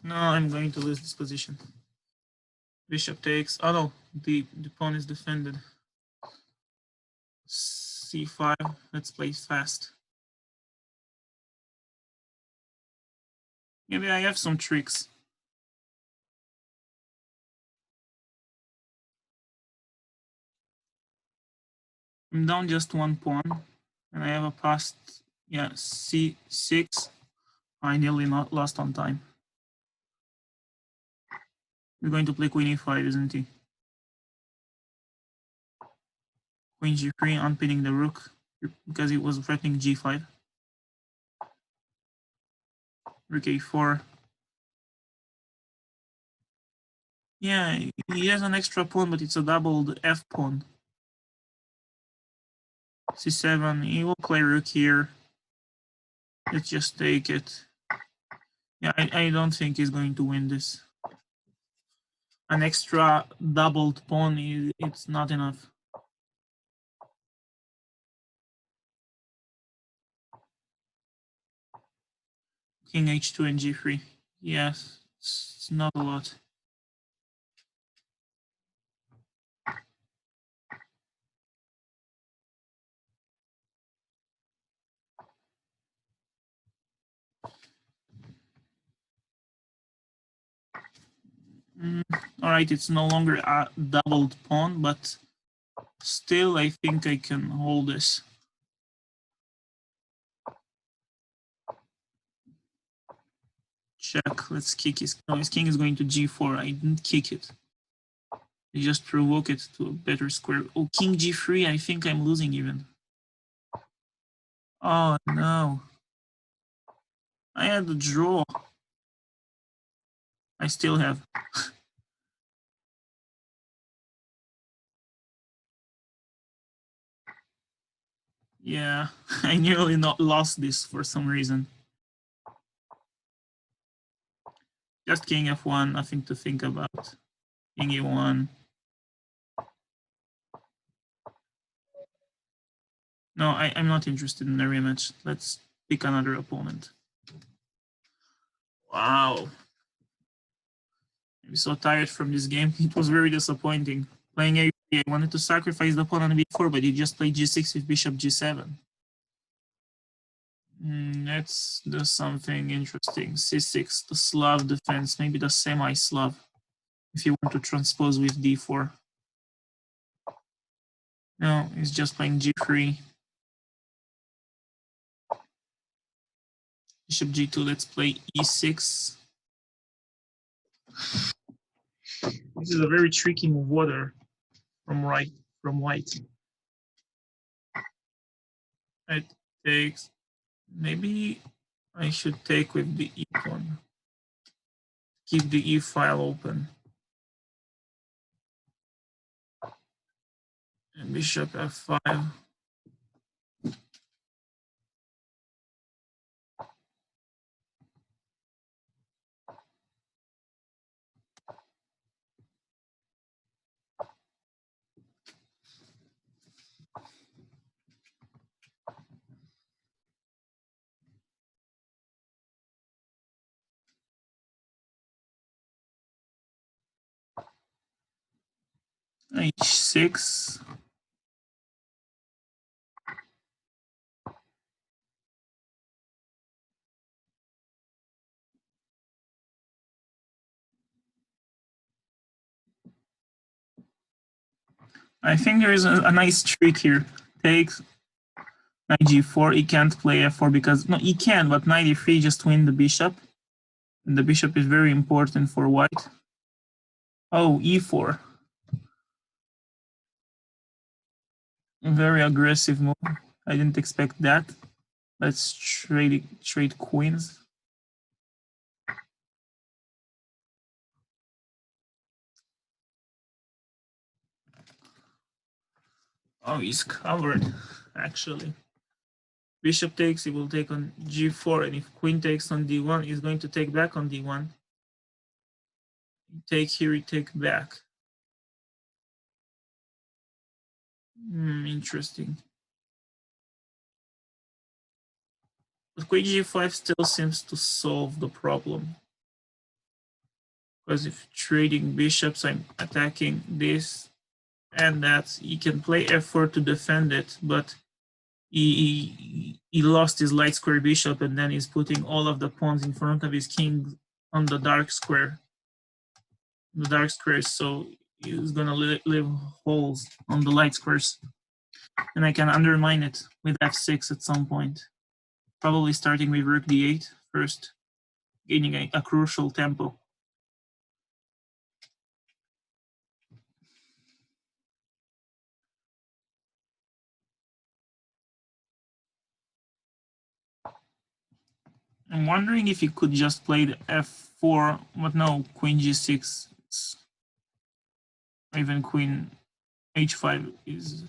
No, I'm going to lose this position. Bishop takes. Oh no, the pawn is defended. c5. Let's play fast. Maybe I have some tricks. I'm down just one pawn, and I have a passed, yeah, c6. I nearly not lost on time. We're going to play queen e5, isn't he? Queen g3, unpinning the rook because it was threatening g5. Rook a4. Yeah, he has an extra pawn, but it's a doubled f pawn. c7. He will play rook here. Let's just take it. Yeah, I don't think he's going to win this. An extra doubled pawn, it's not enough. King h2 and g3. Yes, it's not a lot. All right, it's no longer a doubled pawn, but still I think I can hold this. Check. Let's kick his. No, his king is going to g4. I didn't kick it. I just provoke it to a better square. Oh, king g3. I think I'm losing even. Oh no. I had a draw. I still have. Yeah, I nearly not lost this for some reason. Just king f1, nothing to think about. King e1. No, I'm not interested in the rematch. Let's pick another opponent. Wow. I'm so tired from this game. It was very disappointing. Playing a3, I wanted to sacrifice the pawn on b4, but he just played g6 with bishop g7. Let's do something interesting. c6, the Slav defense, maybe the semi-Slav, if you want to transpose with d4. No, he's just playing g3. Bishop g2, let's play e6. This is a very tricky move water from white. It takes, maybe I should take with the e pawn. Keep the e file open. And bishop f5. h6. I think there is a nice trick here. Takes knight g4. He can't play f4 because no, he can, but knight e3 just win the bishop. And the bishop is very important for white. Oh, e4. Very aggressive move. I didn't expect that. Let's trade queens. Oh, he's covered, actually. Bishop takes, he will take on g4, and if queen takes on d1, he's going to take back on d1. Take here, he take back. Interesting. But queen g5 still seems to solve the problem. Because if trading bishops, I'm attacking this and that. He can play f4 to defend it, but he lost his light square bishop, and then he's putting all of the pawns in front of his king on the dark square. The dark squares, so he's gonna leave holes on the light squares. And I can undermine it with f6 at some point. Probably starting with rook d8 first, gaining a crucial tempo. I'm wondering if he could just play the f4, but no, queen g6, even queen h5 is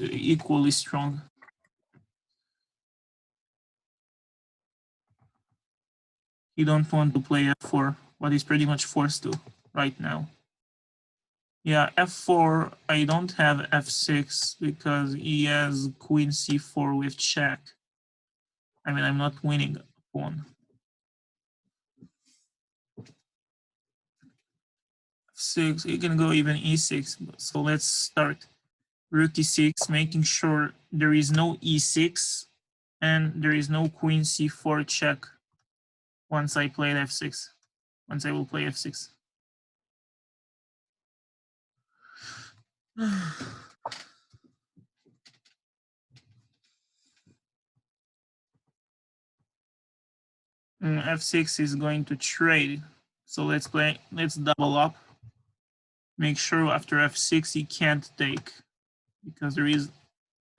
equally strong. He don't want to play f4, but he's pretty much forced to right now. Yeah, f4, I don't have f6 because he has queen c4 with check. I mean, I'm not winning a pawn. f6, you can go even e6, so let's start. Rook e6, making sure there is no e6 and there is no queen c4 check once I play f6. Once I will play f6. f6 is going to trade. So let's double up. Make sure after f6 he can't take because there is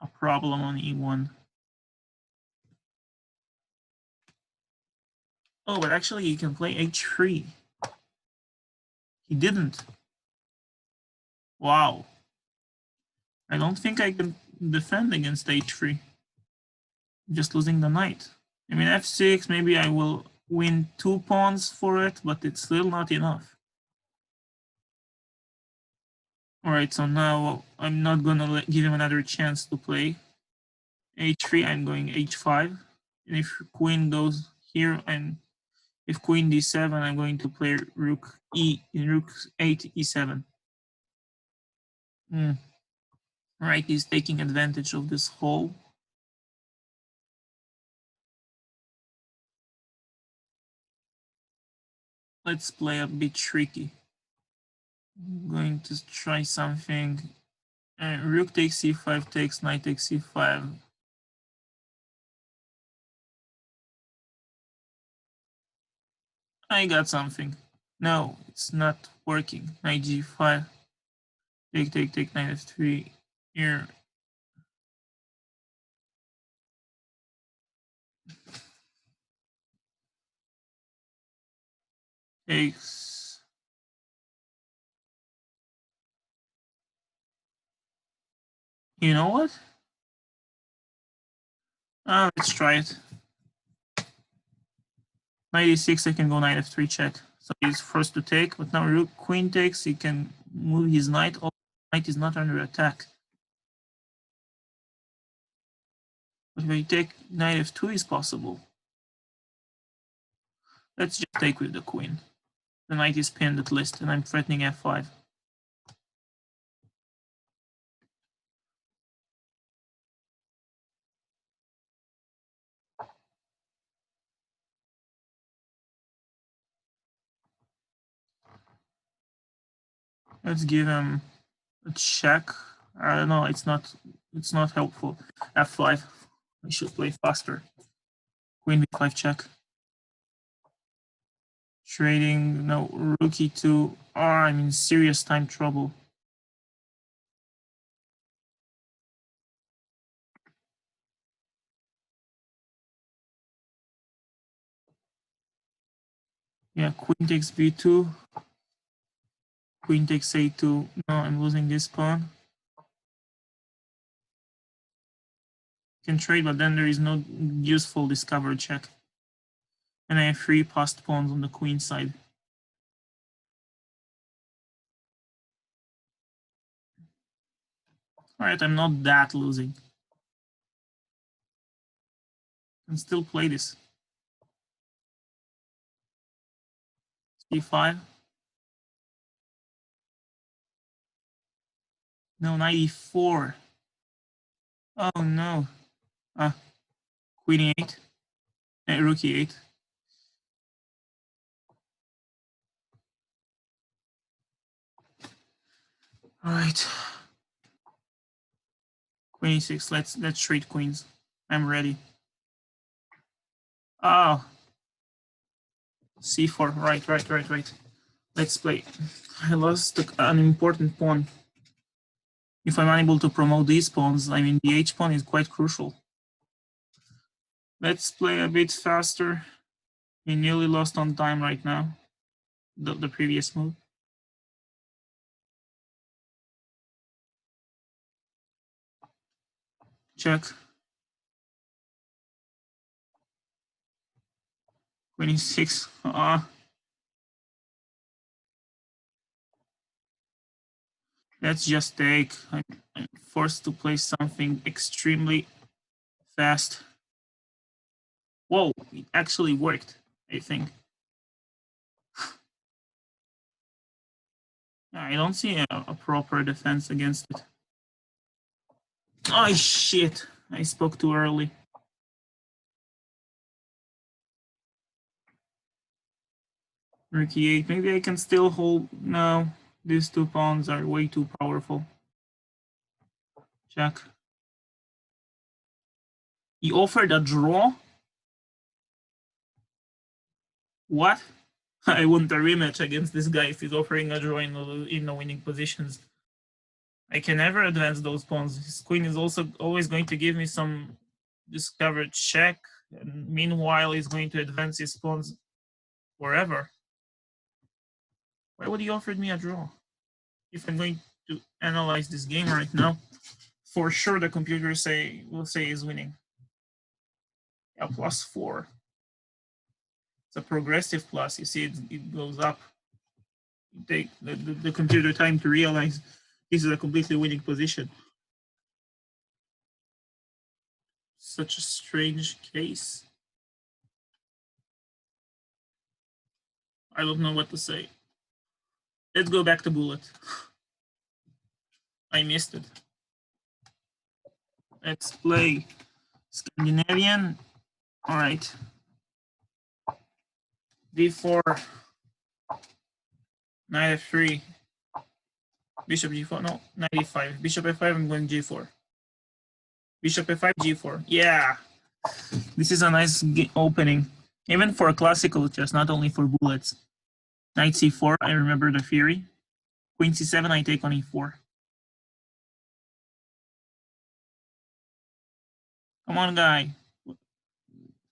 a problem on e1. Oh, but actually you can play h3. He didn't. Wow. I don't think I can defend against h3. Just losing the knight. I mean, f6, maybe I will win 2 pawns for it, but it's still not enough. All right, so now I'm not gonna give him another chance to play h3. I'm going h5, and if queen goes here, and if queen d7, I'm going to play rook 8 e7. Right, he's taking advantage of this hole. Let's play a bit tricky. I'm going to try something. Rook takes c5, takes knight takes c5. I got something. No, it's not working. Knight g5. Take, knight f3. Here. Takes. You know what? Let's try it. Knight e6, I can go knight f3 check. So he's forced to take, but now rook queen takes, he can move his knight. Oh, knight is not under attack. But if I take knight f2 is possible. Let's just take with the queen. The knight is pinned at least, and I'm threatening f5. Let's give him a check. I don't know. It's not helpful. F5. I should play faster. Queen b5 check. Trading. No, rook e2. Oh, I'm in serious time trouble. Yeah, queen takes b2. Queen takes a2. No, I'm losing this pawn. Can trade, but then there is no useful discover check. And I have 3 passed pawns on the queen side. Alright, I'm not that losing. I can still play this. c5. No, 94. Oh no. Queen e8. Rook e8. Alright. Queen e6. Let's trade queens. I'm ready. Oh. c4. Right. Let's play. I lost an important pawn. If I'm unable to promote these pawns, I mean the h pawn is quite crucial. Let's play a bit faster. We nearly lost on time right now. The previous move. Check. Queen e6. Let's just take. I'm forced to play something extremely fast. Whoa, it actually worked, I think. I don't see a proper defense against it. Oh shit, I spoke too early. Rook e8, maybe I can still hold. No, these 2 pawns are way too powerful. Check. He offered a draw? What? I want a rematch against this guy if he's offering a draw in the winning positions. I can never advance those pawns. His queen is also always going to give me some discovered check. And meanwhile, he's going to advance his pawns wherever. Why would he offer me a draw? If I'm going to analyze this game right now, for sure the computer will say he's winning. Yeah, +4. It's a progressive plus. You see, it goes up. You take the computer time to realize this is a completely winning position. Such a strange case. I don't know what to say. Let's go back to bullet. I missed it. Let's play Scandinavian. All right. d4, knight f3, bishop g4. No, knight e5. Bishop f5. I'm going g4. Bishop f5, g4. Yeah, this is a nice opening, even for classical chess, not only for bullets. Knight c4. I remember the theory. Queen c7. I take on e4. Come on, guy.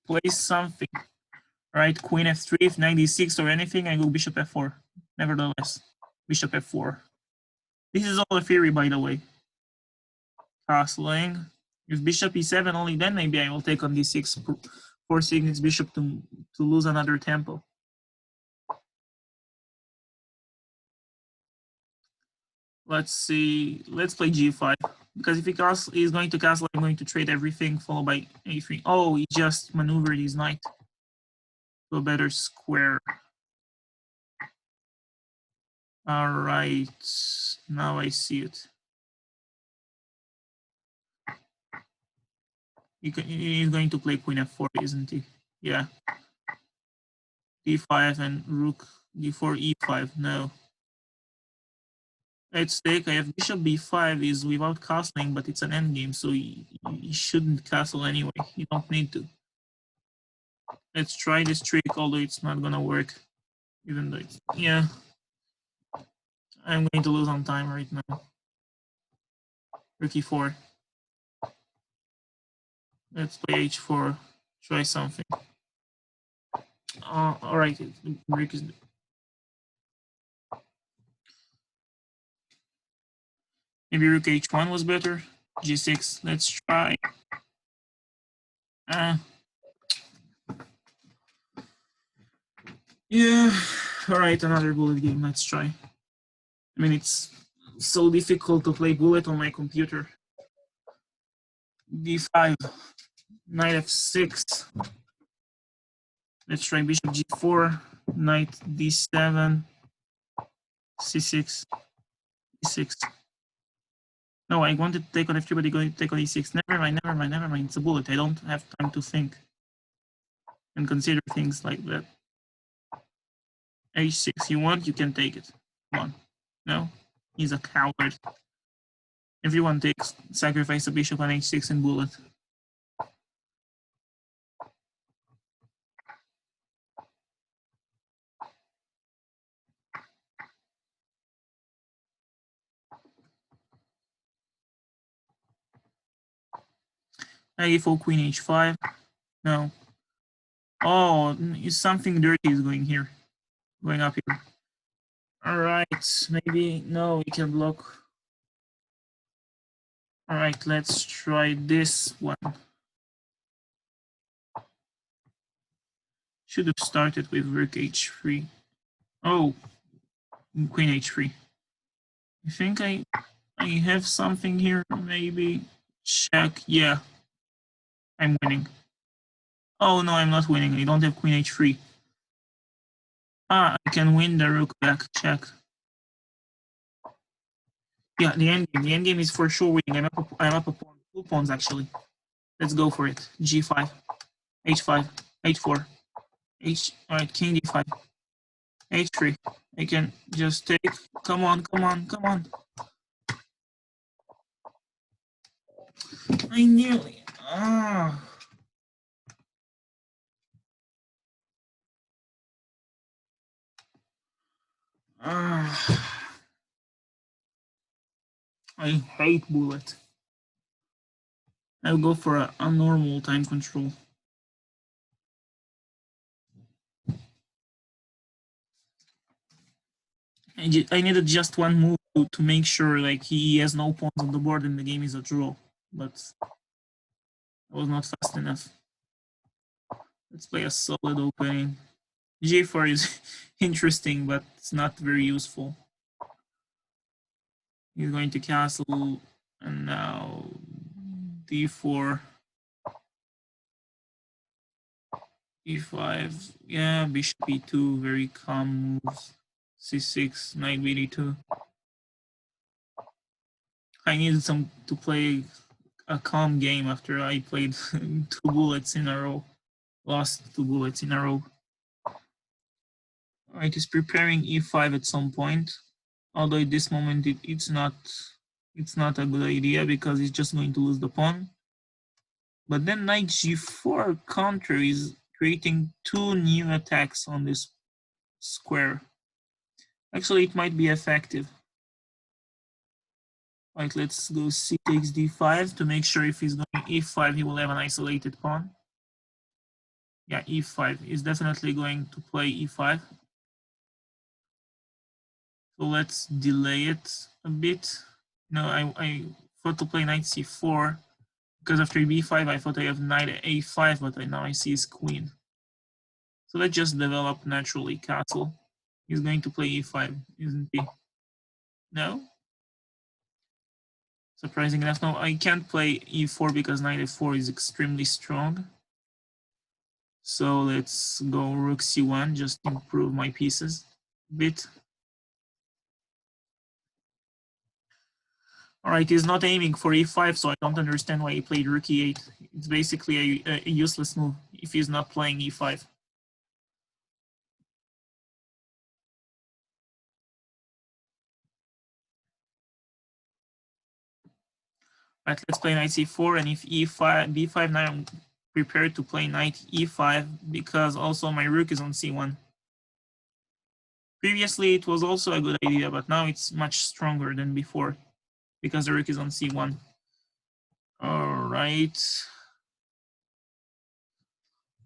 Play something. Right, queen f3, if knight d6 or anything, I go bishop f4. Nevertheless, bishop f4. This is all a theory, by the way. Castling. If bishop e7, only then maybe I will take on d6, forcing his bishop to lose another tempo. Let's see. Let's play g5. Because if he's going to castle, I'm going to trade everything, followed by a3. Oh, he just maneuvered his knight to a better square. All right. Now I see it. He's going to play queen f4, isn't he? Yeah. d5 and rook d4 e5. No. Let's take. I have bishop b5 is without castling, but it's an endgame, so you shouldn't castle anyway. You don't need to. Let's try this trick, although it's not gonna work. Even though it's, yeah. I'm going to lose on time right now. Rook e4. Let's play h4. Try something. Alright. Rook is. Maybe rook h1 was better. g6. Let's try. Yeah. Alright, another bullet game. Let's try. I mean, it's so difficult to play bullet on my computer. d5. Knight f6. Let's try bishop g4. Knight d7. c6. e6. No, I wanted to take on f3, but you're going to take on e6. Never mind, never mind, never mind. It's a bullet. I don't have time to think and consider things like that. h6, you want, you can take it. Come on. No? He's a coward. Everyone takes sacrifice a bishop on h6 and bullet. a4 queen h5. No. Oh, something dirty is going here. Going up here. Alright, maybe. No, we can block. Alright, let's try this one. Should have started with rook h3. Oh, queen h3. I think I have something here. Maybe check. Yeah, I'm winning. Oh no, I'm not winning. I don't have queen h3. I can win the rook back. Check. Yeah, the endgame. The endgame is for sure winning. I'm up a pawn. 2 pawns actually. Let's go for it. g5, h5, h4, Alright, king d5, h3. I can just take. Come on, come on, come on. I nearly. I hate bullet. I'll go for a normal time control. I needed just one move to make sure like he has no pawns on the board and the game is a draw, but I was not fast enough. Let's play a solid opening. G4 is interesting, but it's not very useful. He's going to castle, and now d4, e5. Yeah, bishop e2, very calm moves. c6, knight bd2. I needed to play a calm game after I played 2 bullets in a row. Lost 2 bullets in a row. Alright, he's preparing e5 at some point. Although at this moment it's not a good idea because he's just going to lose the pawn. But then knight g4 counter is creating 2 new attacks on this square. Actually, it might be effective. Right, let's go c takes d5 to make sure if he's going e5, he will have an isolated pawn. Yeah, e5 is definitely going to play e5. So let's delay it a bit. No, I thought to play knight c4 because after b5 I thought I have knight a5, but now I see his queen. So let's just develop naturally castle. He's going to play e5, isn't he? No? Surprising enough, no, I can't play e4 because knight f4 is extremely strong. So let's go rook c1, just improve my pieces a bit. Alright, he's not aiming for e5, so I don't understand why he played rook e8. It's basically a useless move if he's not playing e5. Right, let's play knight c4, and if e5, b5, now I'm prepared to play knight e5 because also my rook is on c1. Previously, it was also a good idea, but now it's much stronger than before because the rook is on c1. All right.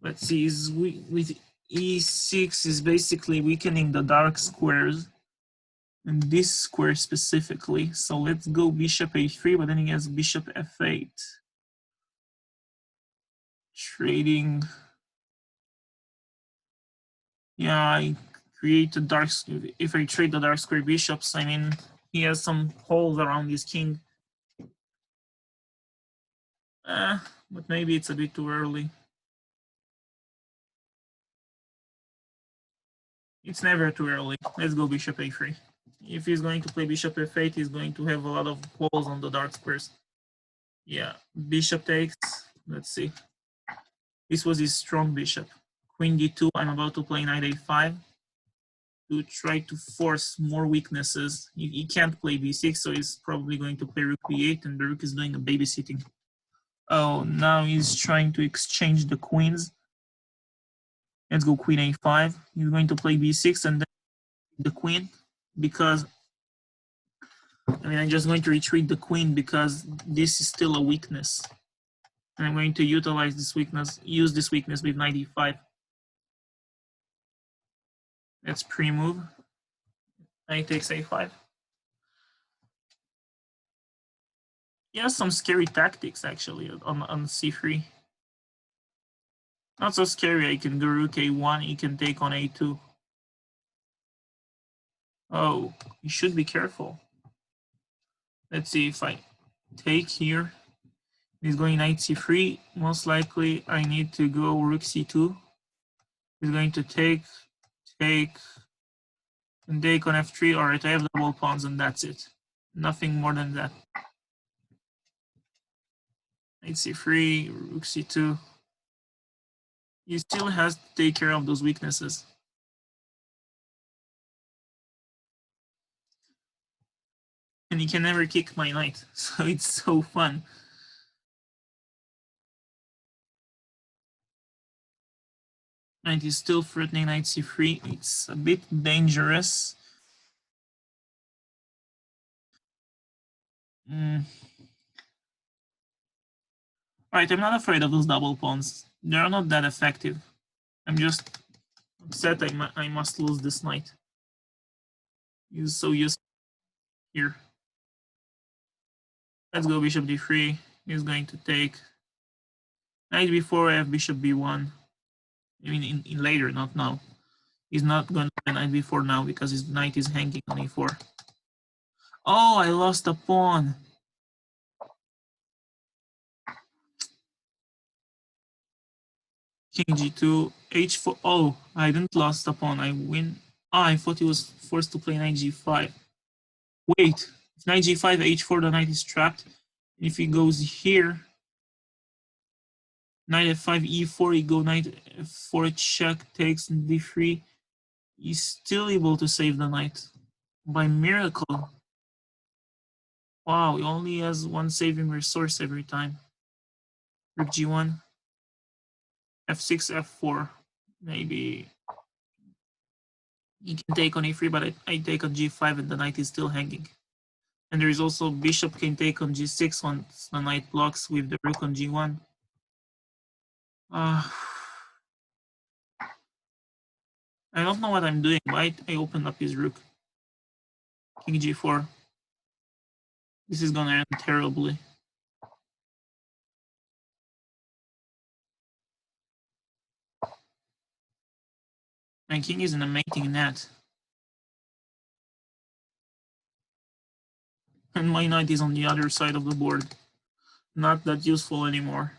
Let's see, with e6 is basically weakening the dark squares, and this square specifically. So let's go bishop a3, but then he has bishop f8. Trading. Yeah, I create a dark. If I trade the dark square bishops, I mean, he has some holes around his king. But maybe it's a bit too early. It's never too early. Let's go bishop a3. If he's going to play bishop f8, he's going to have a lot of holes on the dark squares. Yeah, bishop takes. Let's see. This was his strong bishop. Queen d2. I'm about to play knight a5 to try to force more weaknesses. He can't play b6, so he's probably going to play rook b8, and the rook is doing a babysitting. Oh, now he's trying to exchange the queens. Let's go queen a5. He's going to play b6 and then the queen, because I'm just going to retreat the queen because this is still a weakness. And I'm going to utilize this weakness, use this weakness with knight e5. Let's pre-move. Knight takes a5. He has some scary tactics actually on c3. Not so scary. I can go rook a1. He can take on a2. Oh, you should be careful. Let's see if I take here. He's going knight c3. Most likely, I need to go rook c2. He's going to take, and take on f3. All right, I have double pawns, and that's it. Nothing more than that. Knight c3, rook c2. He still has to take care of those weaknesses. And he can never kick my knight, so it's so fun. Knight is still threatening knight c3. It's a bit dangerous. Alright, I'm not afraid of those double pawns. They're not that effective. I'm just upset I must lose this knight. He's so useful here. Let's go bishop d3. He's going to take. Knight b4, I have bishop b1. I mean, in later, not now. He's not going to play knight b4 now because his knight is hanging on a4. Oh, I lost a pawn. King g2, h4. Oh, I didn't lost a pawn. I win. Ah, I thought he was forced to play knight g5. Wait, if knight g5, h4, the knight is trapped. If he goes here, knight f5, e4, he go knight f4, check, takes d3. He's still able to save the knight by miracle. Wow, he only has one saving resource every time. Rook g1, f6, f4. Maybe he can take on e3, but I take on g5 and the knight is still hanging. And there is also bishop can take on g6 once the knight blocks with the rook on g1. I don't know what I'm doing. Why I opened up his rook? King g4. This is gonna end terribly. My king is in a mating net. And my knight is on the other side of the board. Not that useful anymore.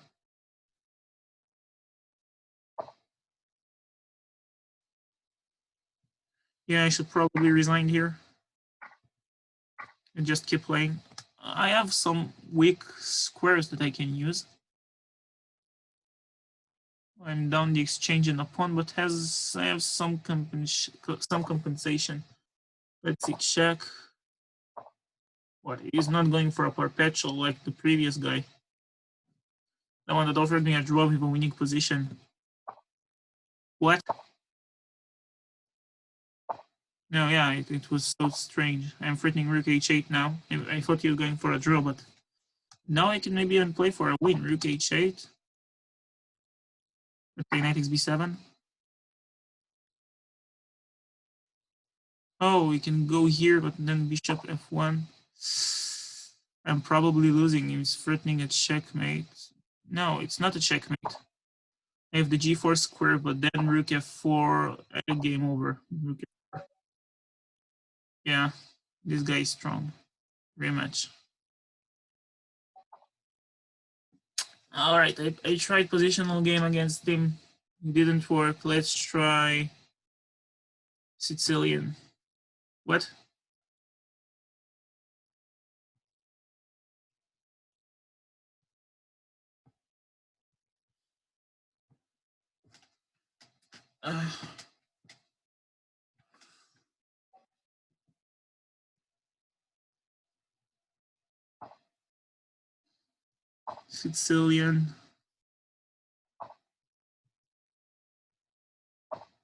Yeah, I should probably resign here. And just keep playing. I have some weak squares that I can use. I'm down the exchange in the pawn, but I have some compensation. Let's see, check. What? He's not going for a perpetual like the previous guy. The one that offered me a draw with a winning position. What? No, yeah, it was so strange. I'm threatening rook h8 now. I thought he was going for a draw, but now I can maybe even play for a win. Rook h8. Let's play knight xb7. Oh, we can go here, but then bishop f1. I'm probably losing. He's threatening a checkmate. No, it's not a checkmate. I have the g4 square, but then rook f4, game over. Rook f4. Yeah, this guy is strong. Rematch. All right, I tried positional game against him. It didn't work. Let's try Sicilian. What? Sicilian.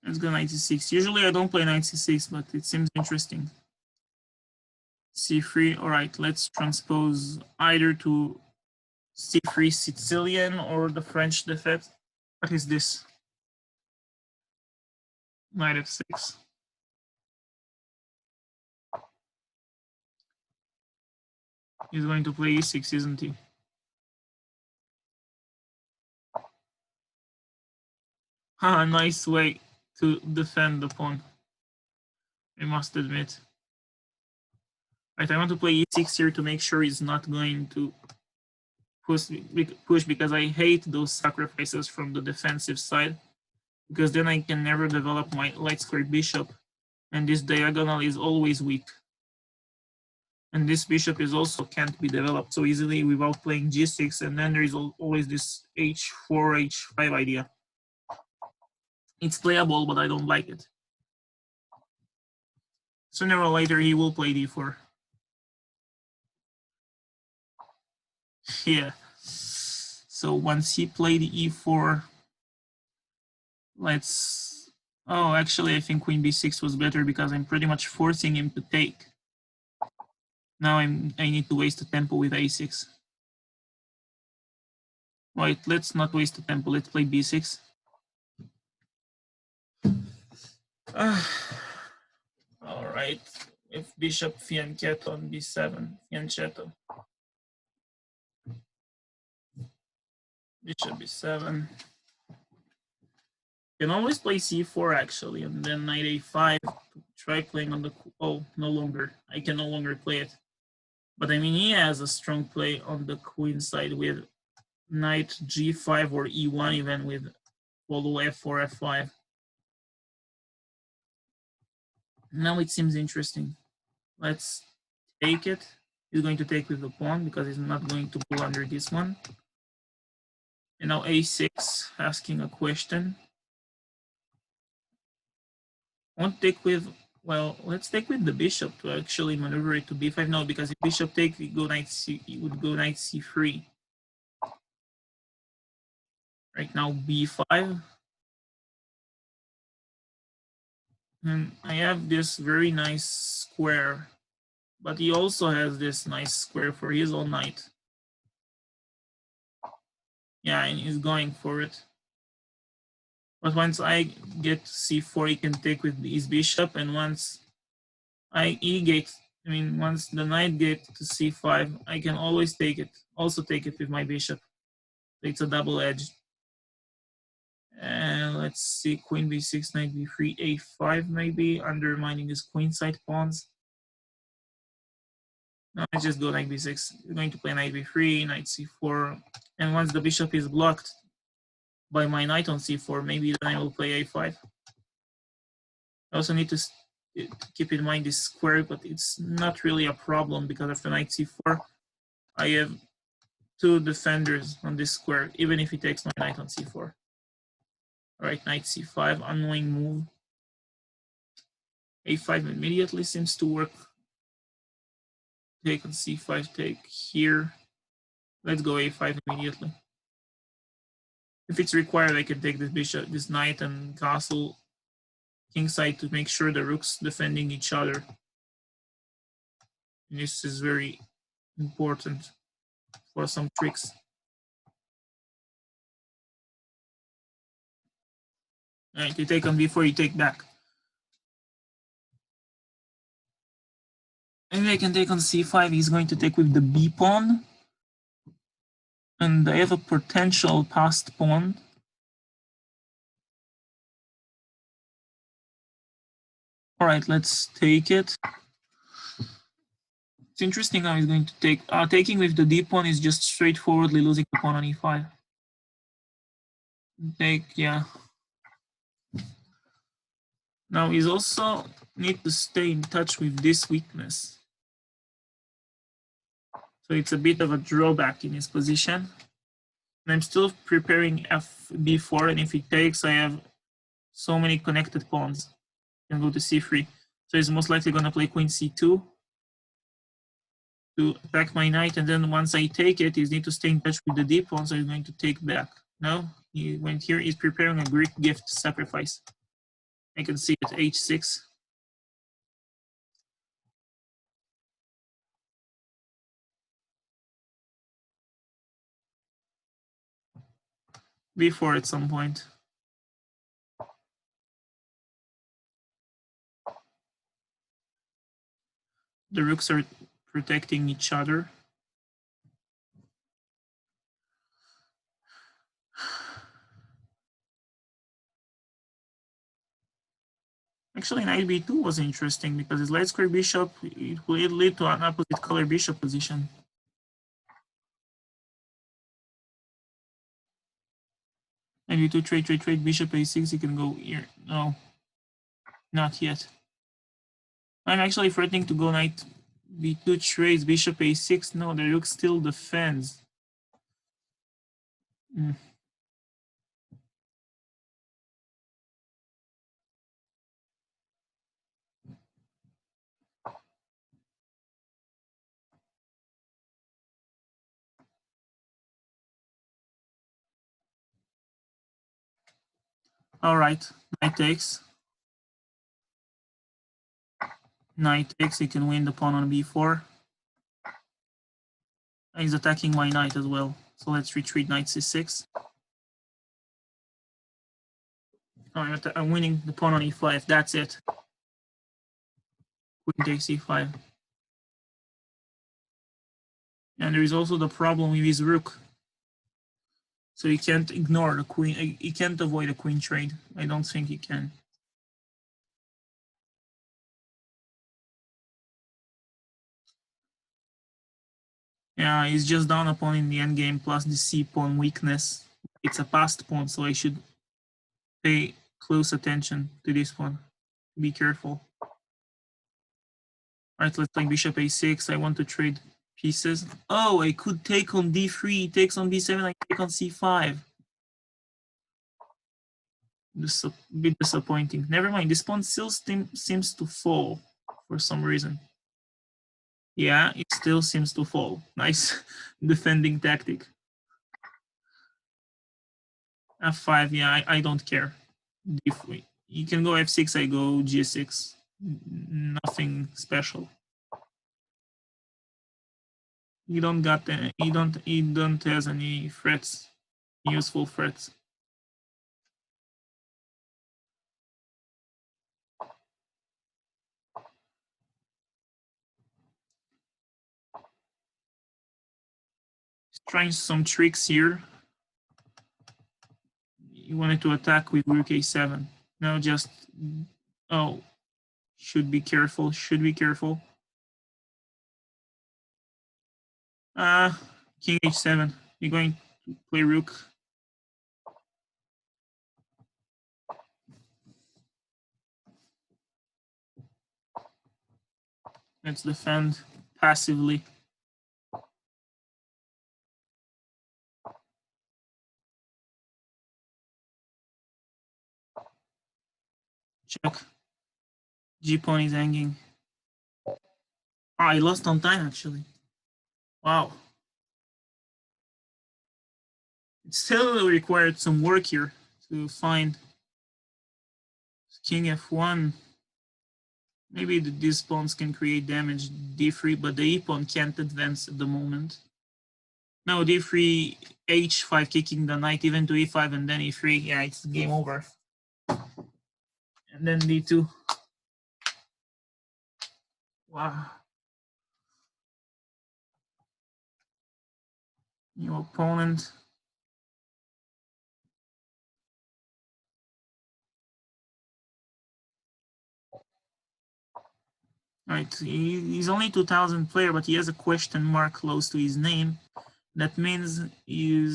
Let's go knight c6. Usually I don't play knight c6, but it seems interesting. c3. All right, let's transpose either to c3 Sicilian or the French defect. What is this? Knight f6. He's going to play e6, isn't he? Ah, nice way to defend the pawn, I must admit. Right, I want to play e6 here to make sure he's not going to push because I hate those sacrifices from the defensive side, because then I can never develop my light square bishop, and this diagonal is always weak. And this bishop is also can't be developed so easily without playing g6, and then there is always this h4, h5 idea. It's playable, but I don't like it. Sooner or later, he will play d4. Yeah. So once he played e4, let's... Oh, actually, I think queen b6 was better because I'm pretty much forcing him to take. Now I need to waste a tempo with a6. Right, let's not waste a tempo. Let's play b6. All right. If bishop fianchetto on b7, fianchetto. Bishop b7. Can always play c4 actually, and then knight a5. Try playing on the... Oh, no longer. I can no longer play it. But I mean, he has a strong play on the queen side with knight g5 or e1, even with follow f4, f5. Now it seems interesting. Let's take it. He's going to take with the pawn because he's not going to pull under this one. And now a6, asking a question. I won't take with... Well, let's take with the bishop to actually maneuver it to b5. No, because if bishop take, we go knight c, it would go knight c3. Right now, b5. And I have this very nice square, but he also has this nice square for his own knight. Yeah, and he's going for it. But once I get to c4, he can take with his bishop, and once once the knight gets to c5, I can always take it. Also take it with my bishop. It's a double edge. And let's see, queen b6, knight b3, a5 maybe, undermining his queenside pawns. No, let's just go knight b6. We're going to play knight b3, knight c4. And once the bishop is blocked by my knight on c4, maybe then I will play a5. I also need to keep in mind this square, but it's not really a problem because after knight c4, I have two defenders on this square, even if he takes my knight on c4. All right, knight c5, annoying move. a5 immediately seems to work. take on c5, take here. Let's go a5 immediately. If it's required, I can take this bishop, this knight and castle kingside to make sure the rooks defending each other. And this is very important for some tricks. All right, you take on before you take back. Maybe I can take on c5. He's going to take with the b pawn. And I have a potential passed pawn. All right, let's take it. It's interesting how he's going to take. Taking with the d pawn is just straightforwardly losing the pawn on e5. Take, yeah. Now he's also need to stay in touch with this weakness. So it's a bit of a drawback in his position. And I'm still preparing fb4, and if he takes, I have so many connected pawns. I can go to c3. So he's most likely going to play queen c2 to attack my knight, and then once I take it, he needs to stay in touch with the d pawn, so he's going to take back. No, he went here, he's preparing a Greek gift sacrifice. I can see it, h6. b4 at some point. The rooks are protecting each other. Actually, knight b2 was interesting because his light square bishop, it will lead to an opposite color bishop position. Knight b2, trade, bishop a6, you can go here. No, not yet. I'm actually threatening to go knight b2 trades, bishop a6. No, the rook still defends. All right, knight takes. Knight takes, he can win the pawn on b4. He's attacking my knight as well. So let's retreat knight c6. Oh, I'm winning the pawn on e5. That's it. Queen takes e5. And there is also the problem with his rook. So he can't ignore the queen. He can't avoid a queen trade. I don't think he can. Yeah, he's just down a pawn in the endgame plus the c pawn weakness. It's a passed pawn, so I should pay close attention to this one. Be careful. All right, let's play bishop a6. I want to trade pieces. Oh, I could take on d3. He takes on b7. I take on c5. This is a bit disappointing. Never mind. This pawn still seems to fall for some reason. Yeah, it still seems to fall. Nice defending tactic. f5. Yeah, I don't care. D3. You can go f6. I go g6. Nothing special. You don't got any, you don't have any threats, useful threats. Trying some tricks here. You wanted to attack with rook a7. No, just oh, should be careful. Should be careful. King h7. You're going to play rook. Let's defend passively. Check. G pawn is hanging. Oh, I lost on time actually. Wow. It still required some work here to find king f1. Maybe these pawns can create damage d3, but the e pawn can't advance at the moment. No, d3, h5, kicking the knight even to e5 and then e3. Yeah, it's game over. And then d2. Wow. New opponent. Right, he's only 2000 player, but he has a question mark close to his name. That means he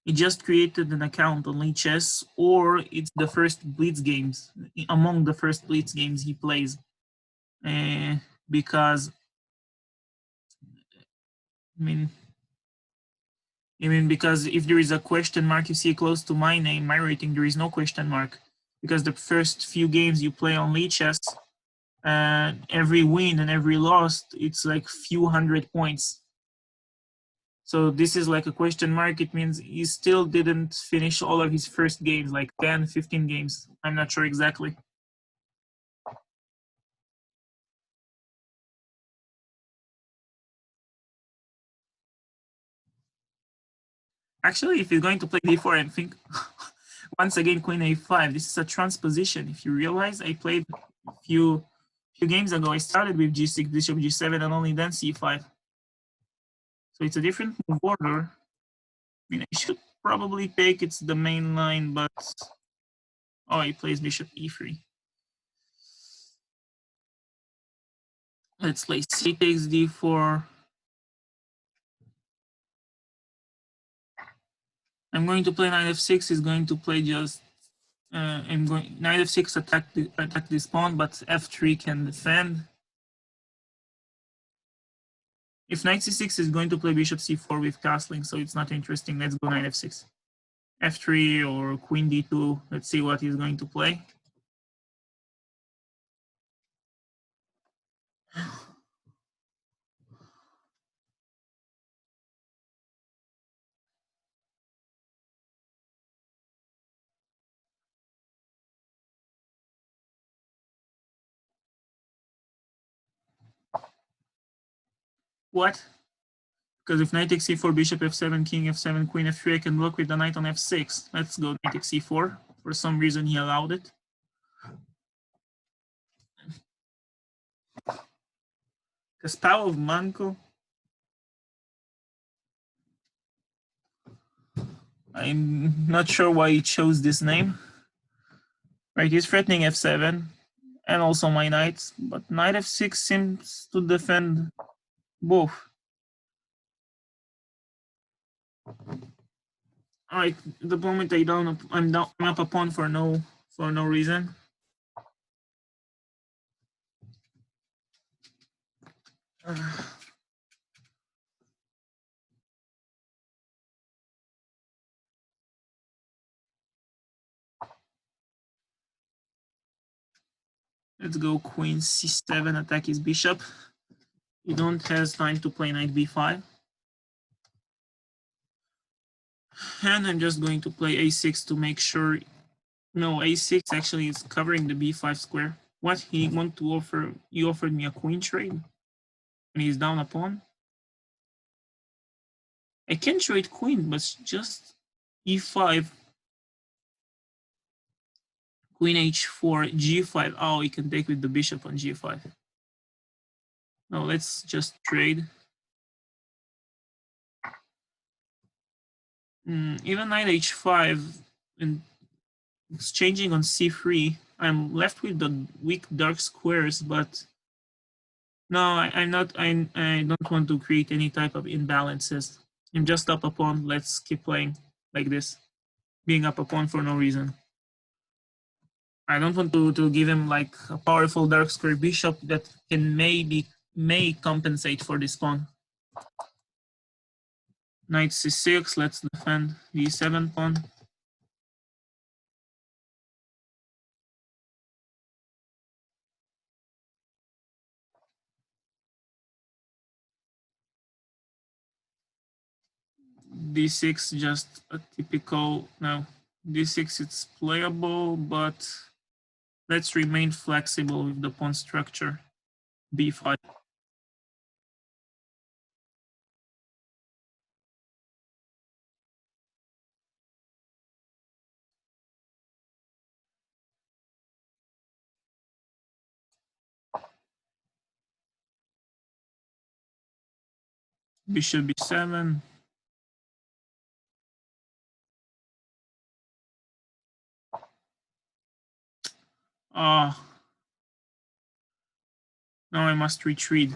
just created an account on lichess, or it's the first blitz games, among the first blitz games he plays. Because because if there is a question mark you see close to my name, my rating, there is no question mark, because the first few games you play on lichess, every win and every loss, it's like few hundred points. So this is like a question mark. It means he still didn't finish all of his first games, like 10, 15 games. I'm not sure exactly. Actually, if he's going to play d4, I think once again queen a5. This is a transposition. If you realize, I played a few games ago. I started with g6, bishop g7, and only then c5. So it's a different move order. I should probably take it's the main line, but oh, he plays bishop e3. Let's play c takes d4. I'm going to play knight f6. He's going to play just I'm going knight f6 attack this pawn, but f3 can defend. If knight c6 is going to play bishop c4 with castling, so it's not interesting. Let's go knight f6, f3 or queen d2. Let's see what he's going to play. What? Because if knight takes c4, bishop f7, king f7, queen f3, I can block with the knight on f6. Let's go knight takes c4. For some reason, he allowed it. Kasparov of Manko. I'm not sure why he chose this name. Right, he's threatening f7 and also my knight, but knight f6 seems to defend both. Alright, the moment I'm up a pawn for no reason. Let's go queen c7, attack his bishop. You don't have time to play knight b5. And I'm just going to play a6 to make sure. No, a6 actually is covering the b5 square. What he want to offer? He offered me a queen trade when he's down a pawn. I can trade queen, but just e5, queen h4, g5. Oh, he can take with the bishop on g5. No, let's just trade. Even knight h5 and exchanging on c3. I'm left with the weak dark squares, but no, I'm not. I don't want to create any type of imbalances. I'm just up a pawn. Let's keep playing like this, being up a pawn for no reason. I don't want to give him like a powerful dark square bishop that can may compensate for this pawn. Knight c6. Let's defend v7 pawn. d6 just a typical, no, d6 it's playable, but let's remain flexible with the pawn structure. b5. Bishop b7. Ah, now I must retreat.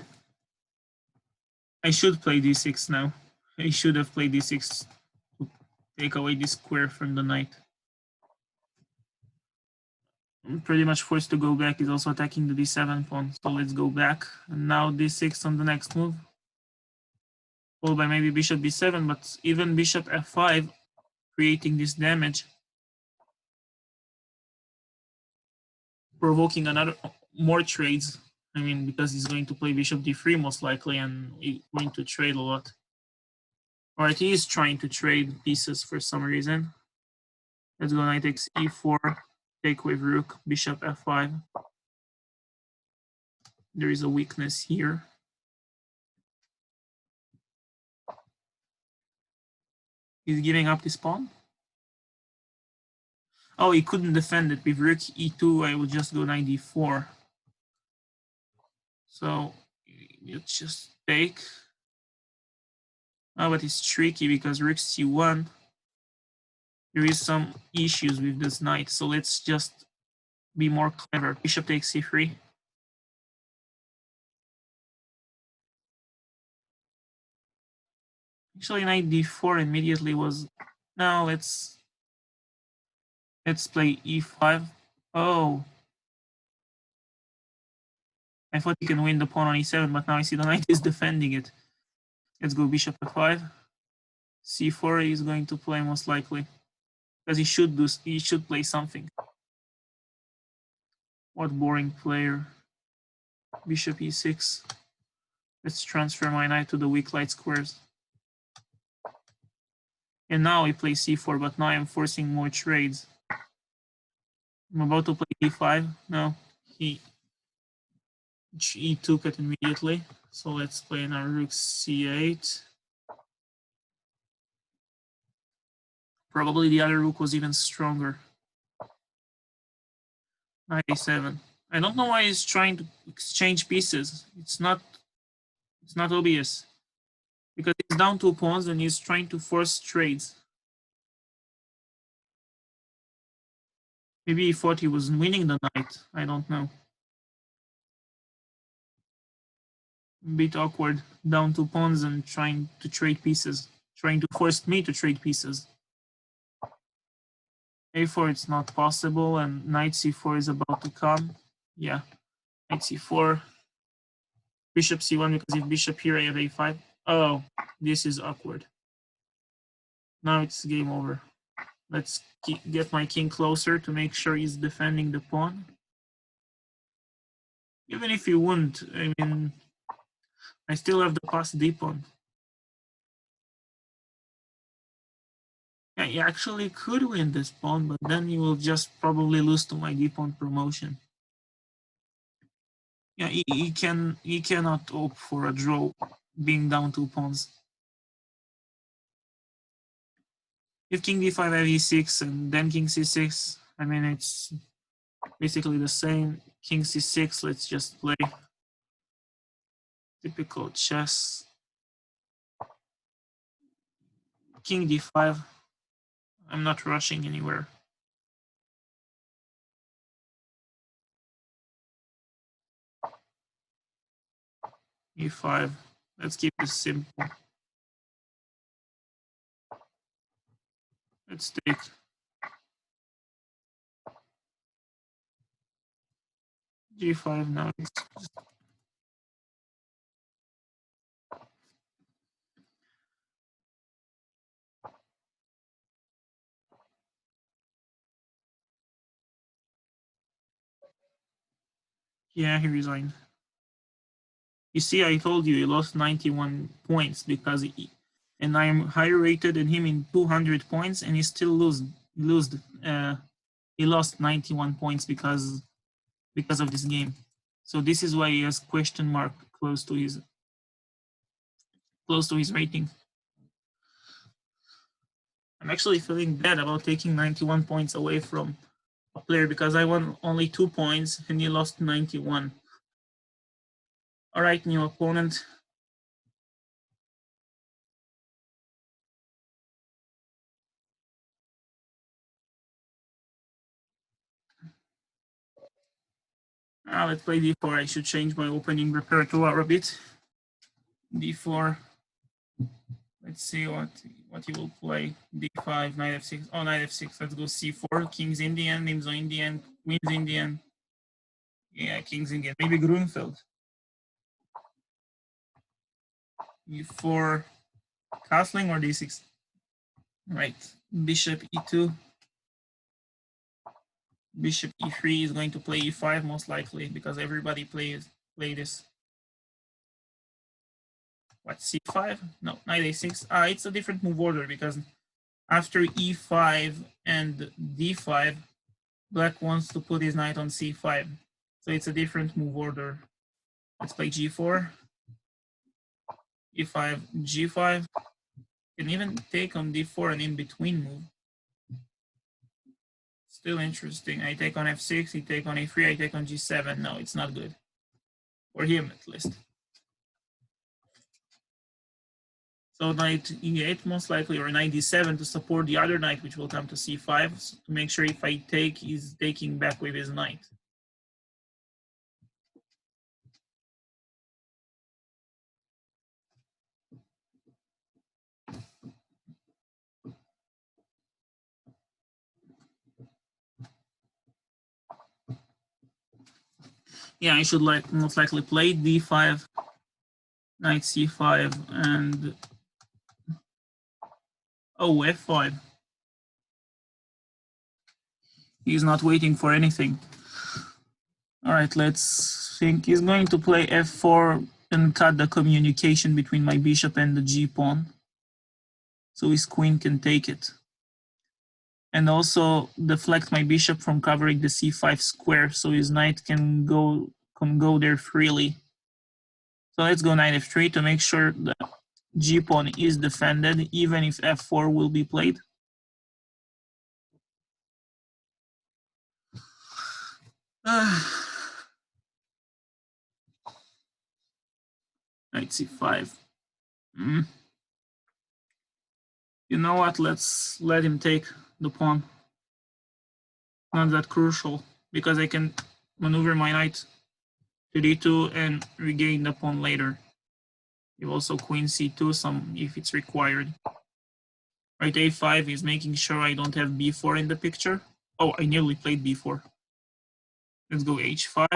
I should play d6 now. I should have played d6 to take away this square from the knight. I'm pretty much forced to go back. He's also attacking the d7 pawn, so let's go back. And now d6 on the next move. Followed by maybe bishop b7, but even bishop f5 creating this damage, provoking another more trades. I mean, because he's going to play bishop d3 most likely, and he's going to trade a lot. All right, he is trying to trade pieces for some reason. Let's go knight takes e4, take with rook, bishop f5. There is a weakness here. He's giving up this pawn. Oh, he couldn't defend it. With rook e2, I will just go knight d4. So you just take. Oh, but it's tricky because rook c1. There is some issues with this knight. So let's just be more clever. Bishop takes c3. Actually, knight d4 immediately was. Now let's play e5. Oh, I thought you can win the pawn on e7, but now I see the knight is defending it. Let's go bishop f5. c4 is going to play most likely, because he should play something. What boring player. Bishop e6. Let's transfer my knight to the weak light squares. And now he plays c4, but now I'm forcing more trades. I'm about to play e5. No, he took it immediately. So let's play now rook c8. Probably the other rook was even stronger. Knight a7. I don't know why he's trying to exchange pieces. It's not obvious. Because he's down 2 pawns and he's trying to force trades. Maybe he thought he was winning the knight. I don't know. A bit awkward. Down 2 pawns and trying to trade pieces. Trying to force me to trade pieces. a4 it's not possible, and knight c4 is about to come. Yeah. Knight c4. Bishop c1, because if bishop here I have a5. Oh, this is awkward. Now it's game over. Let's get my king closer to make sure he's defending the pawn. Even if he wouldn't, I mean, I still have the passed d pawn. Yeah, he actually could win this pawn, but then he will just probably lose to my d pawn promotion. Yeah, he cannot opt for a draw being down 2 pawns. If king d5 I have e6 and then king c6, I mean it's basically the same. King c6, let's just play typical chess. King d5. I'm not rushing anywhere. e5. Let's keep this simple. Let's take. g5 now. Yeah, he resigned. You see, I told you he lost 91 points because and I am higher rated than him in 200 points, and he still lost. He lost 91 points because of this game. So this is why he has question mark close to his rating. I'm actually feeling bad about taking 91 points away from a player because I won only 2 points and he lost 91. All right, new opponent. Let's play d4. I should change my opening repertoire a bit. d4. Let's see what he will play. d5, knight f6. Oh, knight f6. Let's go c4. King's Indian, Nimzo Indian, Queen's Indian. Yeah, King's Indian. Maybe Grunfeld. e4, castling or d6. Right. Bishop e2. Bishop e3 is going to play e5 most likely because everybody play this. What, c5? No, knight a6. It's a different move order because after e5 and d5, black wants to put his knight on c5. So it's a different move order. Let's play g4, e5, g5. Can even take on d4 an in-between move. Still interesting. I take on f6, he take on a3, I take on g7. No, it's not good. For him, at least. So knight e8 most likely, or knight d7 to support the other knight, which will come to c5, so to make sure if I take, he's taking back with his knight. Yeah, I should most likely play d5, knight c5, and oh, f5. He's not waiting for anything. All right, let's think. He's going to play f4 and cut the communication between my bishop and the g pawn, so his queen can take it. And also deflect my bishop from covering the c5 square, so his knight can go there freely. So let's go knight f3 to make sure the g pawn is defended, even if f4 will be played. Knight c5. You know what? Let's let him take the pawn. Not that crucial because I can maneuver my knight to d2 and regain the pawn later. You also queen c2 if it's required. Right, a5 is making sure I don't have b4 in the picture. Oh, I nearly played b4. Let's go h5.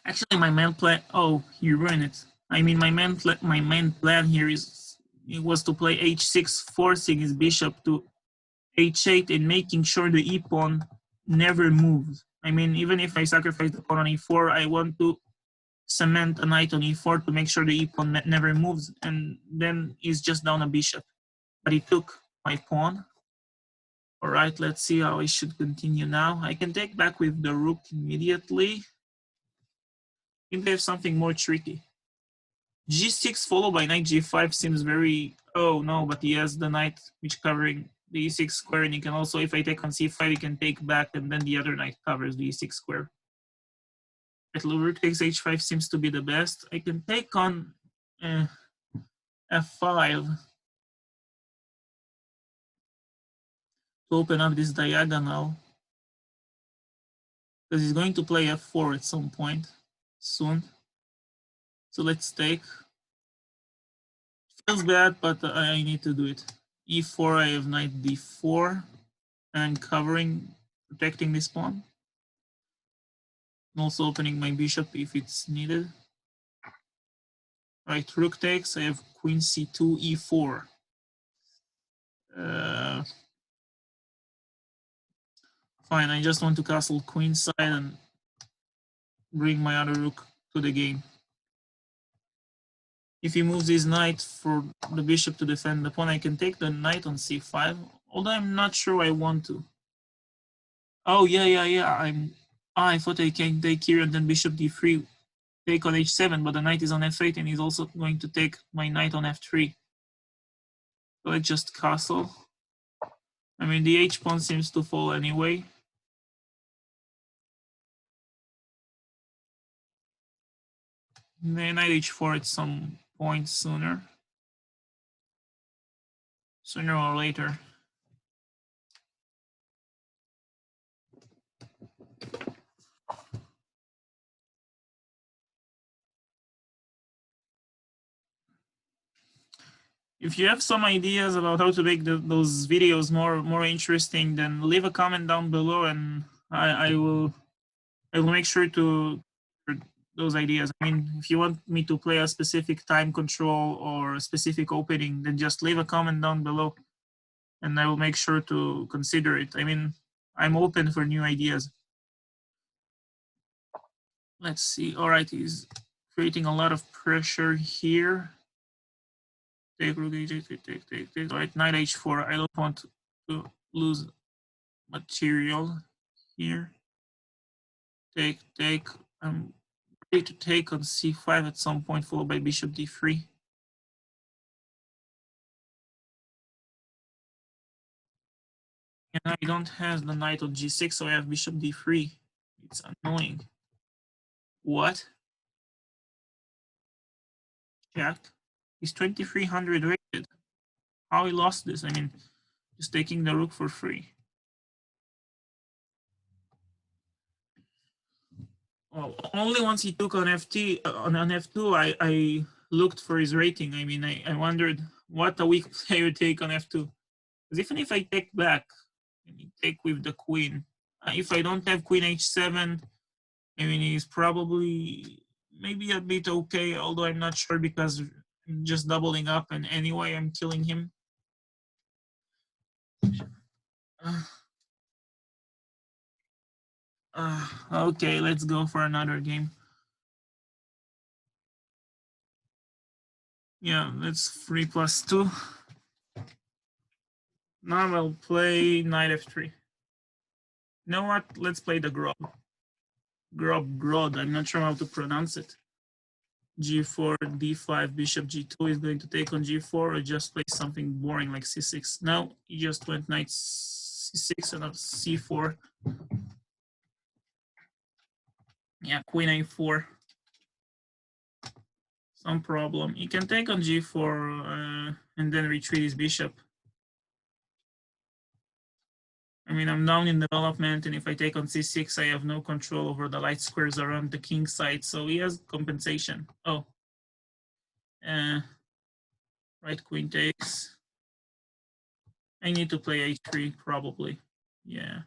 Actually, my main plan. Oh, you ruined it. I mean, my main plan here was to play h6, forcing his bishop to h8 and making sure the e pawn never moves. I mean, even if I sacrifice the pawn on e4, I want to cement a knight on e4 to make sure the e pawn never moves, and then he's just down a bishop. But he took my pawn. All right, let's see how I should continue now. I can take back with the rook immediately. I think they have something more tricky. g6 followed by knight g5 seems very... Oh no, but he has the knight which covering the e6 square, and he can also, if I take on c5, he can take back, and then the other knight covers the e6 square. Right, rook takes h5 seems to be the best. I can take on f5 to open up this diagonal, because he's going to play f4 at some point soon. So let's take. Feels bad, but I need to do it. e4, I have knight d4, and covering, protecting this pawn. I'm also opening my bishop if it's needed. Right, rook takes, I have queen c2, e4. Fine, I just want to castle queenside and bring my other rook to the game. If he moves his knight for the bishop to defend the pawn, I can take the knight on c5, although I'm not sure I want to. Oh, yeah. I thought I can take here and then bishop d3, take on h7, but the knight is on f8 and he's also going to take my knight on f3. So let's just castle. I mean, the h-pawn seems to fall anyway. Then knight h4 at some point sooner or later. If you have some ideas about how to make those videos more interesting, then leave a comment down below, and I will make sure to those ideas. I mean, if you want me to play a specific time control or a specific opening, then just leave a comment down below, and I will make sure to consider it. I mean, I'm open for new ideas. Let's see. All right, he's creating a lot of pressure here. Take rook take. All right, knight h4. I don't want to lose material here. Take. I'm ready to take on c5 at some point, followed by bishop d3. And I don't have the knight on g6, so I have bishop d3. It's annoying. What? Jack? He's 2300 rated. How he lost this? I mean, just taking the rook for free. Well, only once he took on FT on F2, I looked for his rating. I mean, I wondered what a weak player take on F2. Because even if I take back, I mean, take with the queen. If I don't have queen h7, I mean, he's probably maybe a bit okay, although I'm not sure because I'm just doubling up, and anyway, I'm killing him. Okay, let's go for another game. Yeah, that's 3+2. Now I'll play knight f3. You know what? Let's play the Grob. Grod. I'm not sure how to pronounce it. g4, d5, bishop g2 is going to take on g4, or just play something boring like c6. No, he just went knight c6 and not c4. Yeah, queen a4. Some problem. He can take on g4 and then retreat his bishop. I mean, I'm down in development, and if I take on c6, I have no control over the light squares around the king side, so he has compensation. Oh. Right queen takes. I need to play h3, probably. Yeah.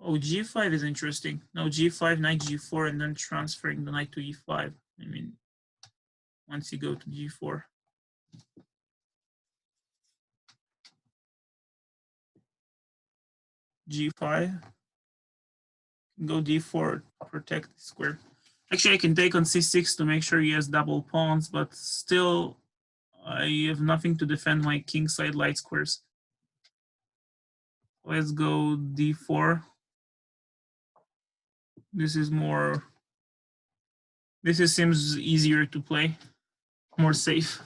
Oh, g5 is interesting. No, g5, knight g4, and then transferring the knight to e5. I mean, once you go to g4. g5. Go d4, protect the square. Actually, I can take on c6 to make sure he has double pawns, but still, I have nothing to defend my kingside light squares. Let's go d4. This seems easier to play, more safe.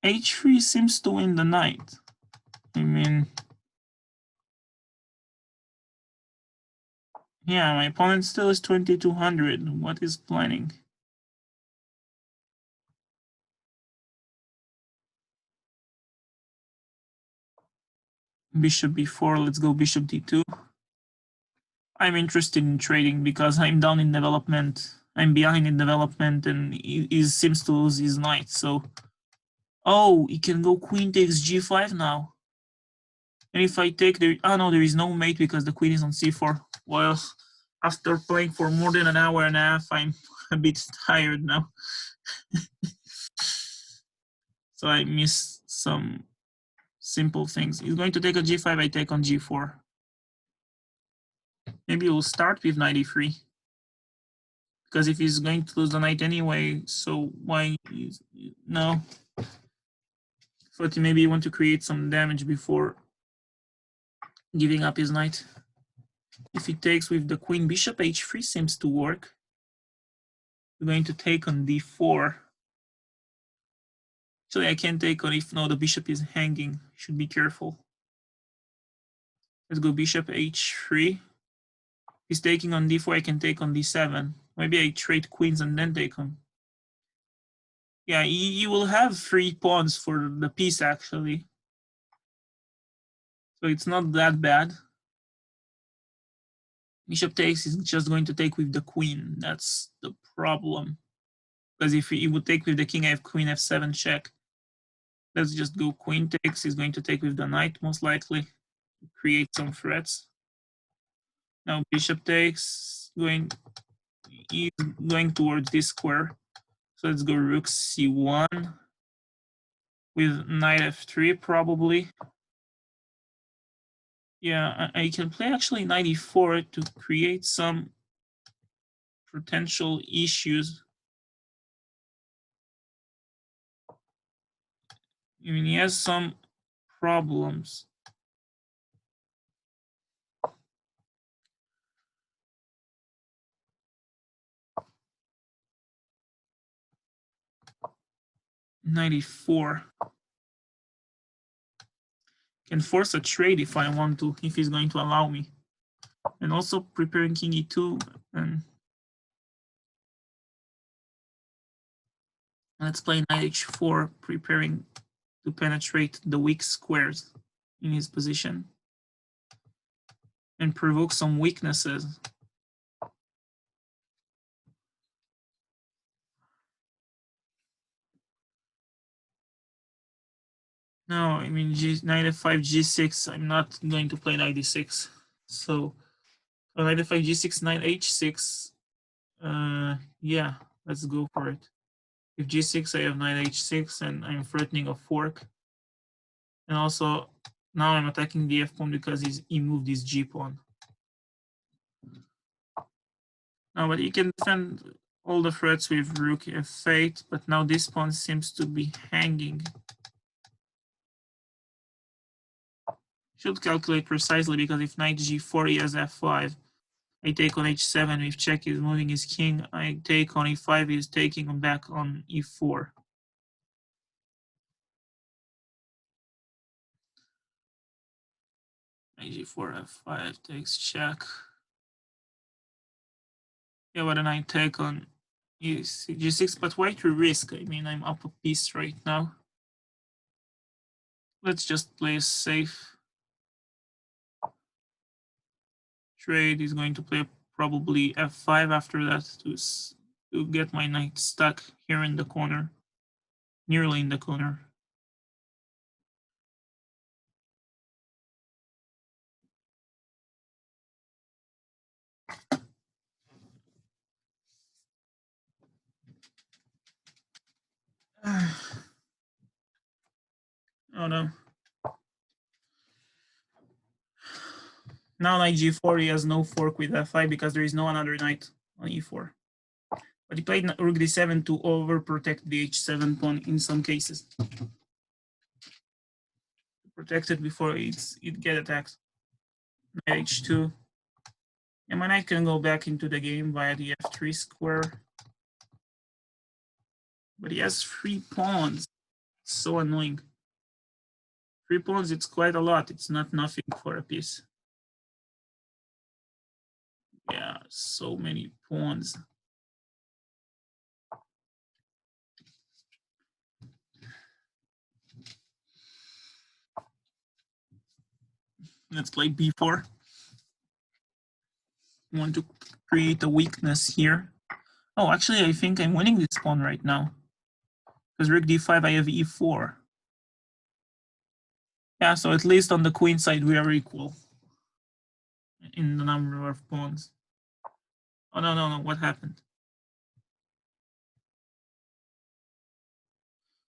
h3 seems to win the knight. I mean, yeah, my opponent still is 2200. What is planning? Bishop b4, let's go bishop d2. I'm interested in trading because I'm down in development. I'm behind in development, and he seems to lose his knight. So, oh, he can go queen takes g5 now. And if I take the, oh no, there is no mate because the queen is on c4. Well, after playing for more than an hour and a half, I'm a bit tired now. So I missed some simple things. He's going to take a g5, I take on g4. Maybe we'll start with knight e3. because if he's going to lose the knight anyway, so why? No. Thought maybe you want to create some damage before giving up his knight. If he takes with the queen, bishop h3 seems to work. We're going to take on d4. Actually, I can't take on if no, the bishop is hanging. Should be careful. Let's go bishop h3. He's taking on d4. I can take on d7. Maybe I trade queens and then take on. Yeah, you will have 3 pawns for the piece actually. So it's not that bad. Bishop takes is just going to take with the queen. That's the problem. Because if he would take with the king, I have queen f7 check. Let's just go queen takes. He's going to take with the knight most likely. Create some threats. Now bishop takes, he's going towards this square. So let's go rook c1 with knight f3 probably. Yeah, I can play actually knight e4 to create some potential issues. I mean, he has some problems. Knight e4. Can force a trade if I want to, if he's going to allow me. And also preparing king e2. And let's play knight h4, preparing to penetrate the weak squares in his position and provoke some weaknesses. No, I mean knight f5, g6. I'm not going to play knight d6. So knight f5, g6, knight h6. Yeah, let's go for it. If g6, I have knight h6, and I'm threatening a fork. And also, now I'm attacking the f pawn because he moved his g pawn. No, but he can defend all the threats with rook f8, but now this pawn seems to be hanging. Should calculate precisely because if knight g4, he has f5. I take on h7 with check is moving his king. I take on e5, he's taking him back on e4. Knight g4, f5 takes check. Yeah, but then I take on g6, but why to risk? I mean, I'm up a piece right now. Let's just play safe. Trade is going to play probably f5 after that to get my knight stuck here in the corner, nearly in the corner. Oh no. Now knight g4, he has no fork with f5 because there is no another knight on e4. But he played rook d7 to overprotect the h7 pawn in some cases. Protect it before it get attacked. Knight h2. And my knight can go back into the game via the f3 square. But he has 3 pawns. It's so annoying. 3 pawns, it's quite a lot. It's not nothing for a piece. Yeah, so many pawns. Let's play b4. I want to create a weakness here. Oh, actually, I think I'm winning this pawn right now. Because rook d5, I have e4. Yeah, so at least on the queen side, we are equal in the number of pawns. Oh, no, what happened?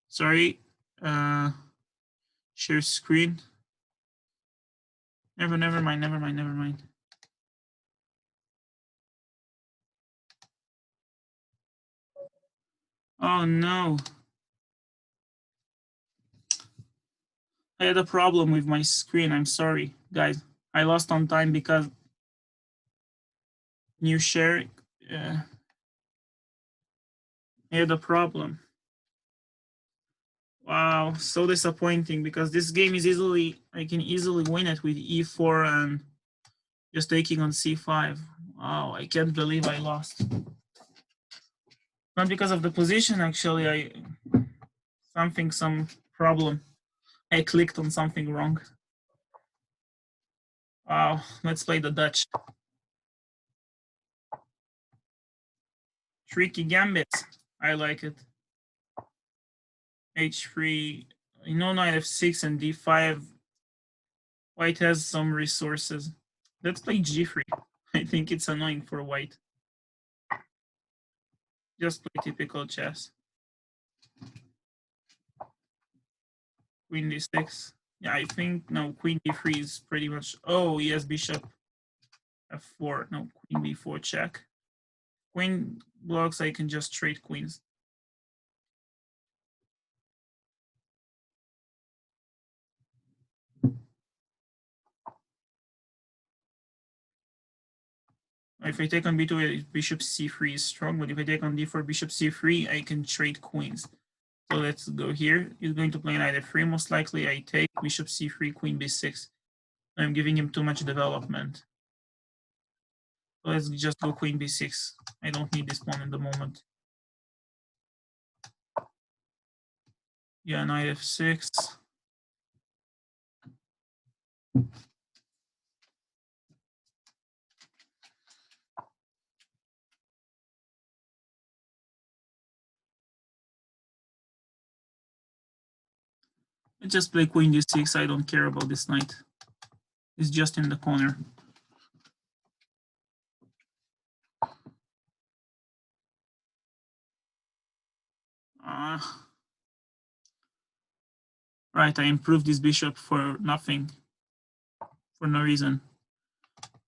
Sorry, share screen. Never mind. Oh no. I had a problem with my screen. I'm sorry, guys. I lost on time because new share. I had a problem. Wow, so disappointing because this game is I can easily win it with e4 and just taking on c5. Wow, I can't believe I lost. Not because of the position, actually. Some problem. I clicked on something wrong. Wow, let's play the Dutch. Tricky gambit. I like it. h3, knight f6 and d5. White has some resources. Let's play g3. I think it's annoying for white. Just play typical chess. Queen d6. Yeah, I think, no, queen d3 is pretty much, oh, yes, bishop f4. No, queen b4 check. Queen blocks, I can just trade queens. If I take on b2, bishop c3 is strong, but if I take on d4, bishop c3, I can trade queens. So let's go here. He's going to play knight f3. Most likely I take bishop c3, queen b6. I'm giving him too much development. So let's just go queen b6. I don't need this pawn in the moment. Yeah, knight f6. Let's just play queen d6. I don't care about this knight. It's just in the corner. Right, I improved this bishop for nothing. For no reason.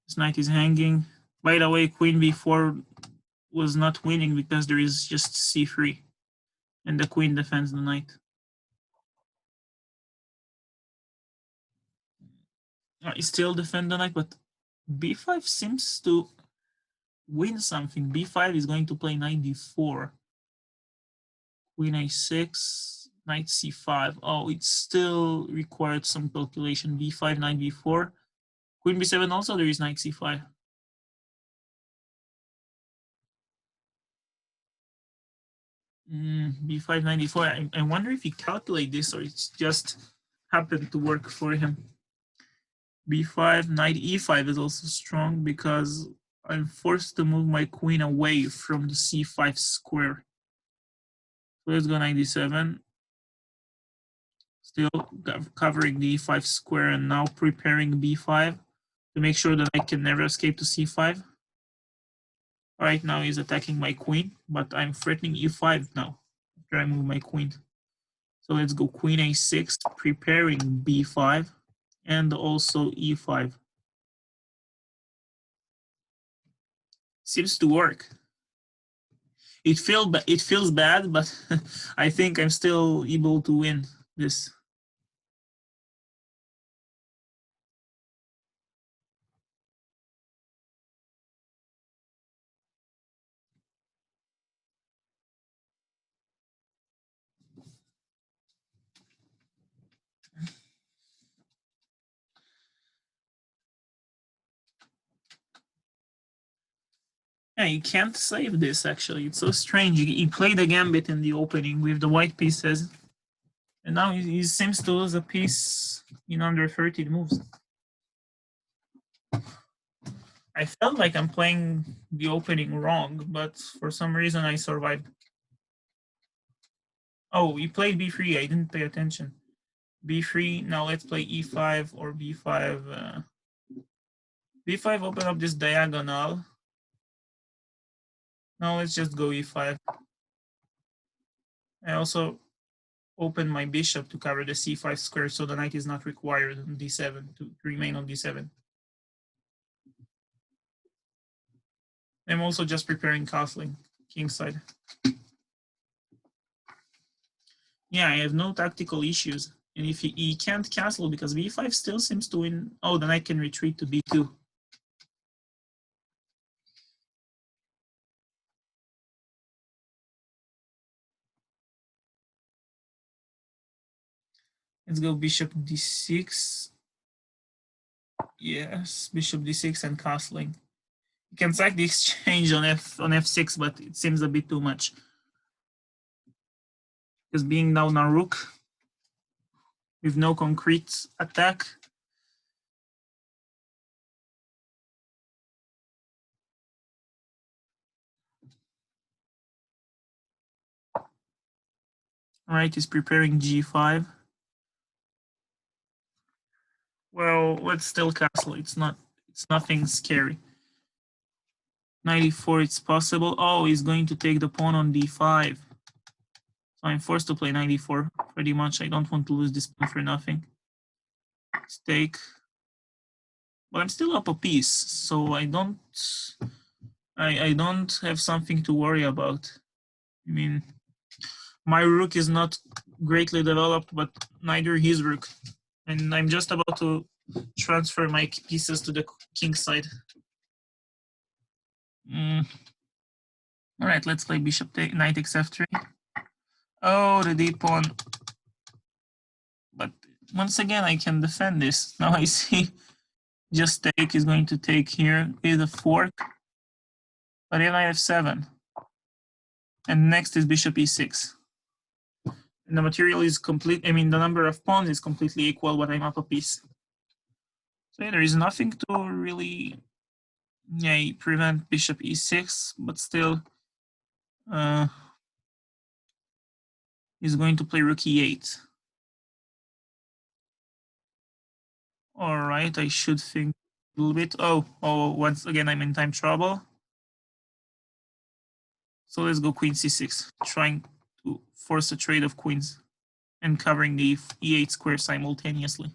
This knight is hanging. By the way, queen b4 was not winning because there is just c3. And the queen defends the knight. I still defend the knight, but b5 seems to win something. b5 is going to play knight d4. Queen a6, knight c5. Oh, it still required some calculation. b5, knight b4. Queen b7 also, there is knight c5. b5, knight d4. I wonder if he calculated this or it's just happened to work for him. b5, knight e5 is also strong because I'm forced to move my queen away from the c5 square. So let's go knight d7. Still covering the e5 square and now preparing b5 to make sure that I can never escape to c5. Right now he's attacking my queen, but I'm threatening e5 now after I move my queen. So let's go queen a6, preparing b5 and also e5. Seems to work. It feels bad, but I think I'm still able to win this. Yeah, you can't save this actually. It's so strange. He played a gambit in the opening with the white pieces, and now he seems to lose a piece in under 30 moves. I felt like I'm playing the opening wrong, but for some reason I survived. Oh, he played b3. I didn't pay attention. b3. Now let's play e5 or b5. b5, open up this diagonal. Now let's just go e5. I also open my bishop to cover the c5 square so the knight is not required on d7 to remain on d7. I'm also just preparing castling kingside. Yeah, I have no tactical issues. And if he can't castle because b5 still seems to win. Oh, then I can retreat to b2. Let's go bishop d6. Yes, bishop d6 and castling. You can sack the exchange on f6, but it seems a bit too much. Because being down a rook with no concrete attack. All right, he's preparing g5. Well, let's still castle. It's nothing scary. 94, it's possible. Oh, he's going to take the pawn on d5. So I'm forced to play 94 pretty much. I don't want to lose this pawn for nothing. Stake. But I'm still up a piece, so I don't have something to worry about. I mean, my rook is not greatly developed, but neither his rook. And I'm just about to transfer my pieces to the king side. All right, let's play bishop knight takes f3. Oh, the d pawn. But once again, I can defend this. Now I see just take is going to take here with a fork. But then I have 7. And next is bishop e6. And the material is complete. I mean, the number of pawns is completely equal, but I'm up a piece. So yeah, there is nothing to really prevent bishop e6, but still he's going to play rook e8. All right, I should think a little bit. Oh, once again, I'm in time trouble. So let's go queen c6, trying to force a trade of queens and covering the e8 square simultaneously.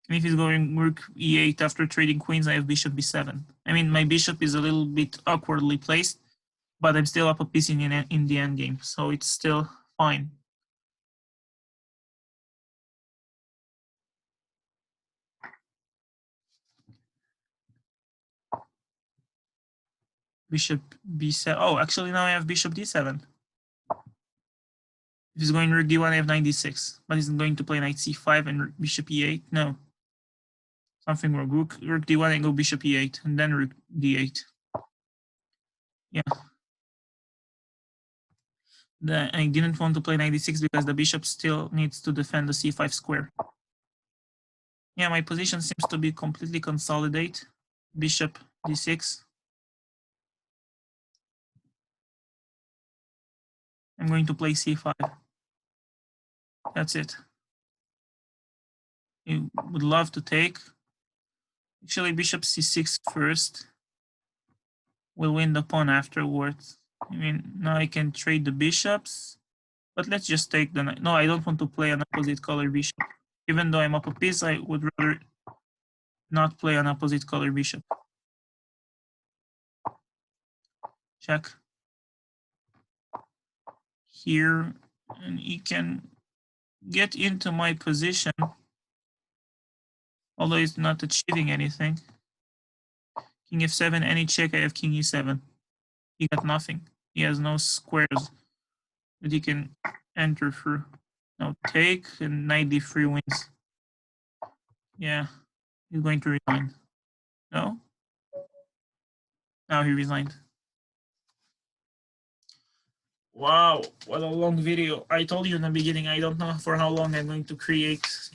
And if he's going rook e8 after trading queens, I have bishop b7. I mean, my bishop is a little bit awkwardly placed, but I'm still up a piece in the endgame, so it's still fine. Bishop b7. Oh, actually now I have bishop d7. If he's going rook d1, I have knight d6. But he's going to play knight c5 and bishop e8. No. Something wrong. Rook d1 and go bishop e8. And then rook d8. Yeah. I didn't want to play knight d6 because the bishop still needs to defend the c5 square. Yeah, my position seems to be completely consolidated. Bishop d6. I'm going to play c5. That's it. You would love to take. Actually, bishop c6 first. We'll win the pawn afterwards. I mean, now I can trade the bishops. But let's just take the knight. No, I don't want to play an opposite color bishop. Even though I'm up a piece, I would rather not play an opposite color bishop. Check. Here, and he can get into my position, although he's not achieving anything. King f7, any check, I have king e7. He got nothing. He has no squares that he can enter through. Now take, and knight d3 wins. Yeah, he's going to resign. No? Now he resigned. Wow, what a long video. I told you in the beginning, I don't know for how long I'm going to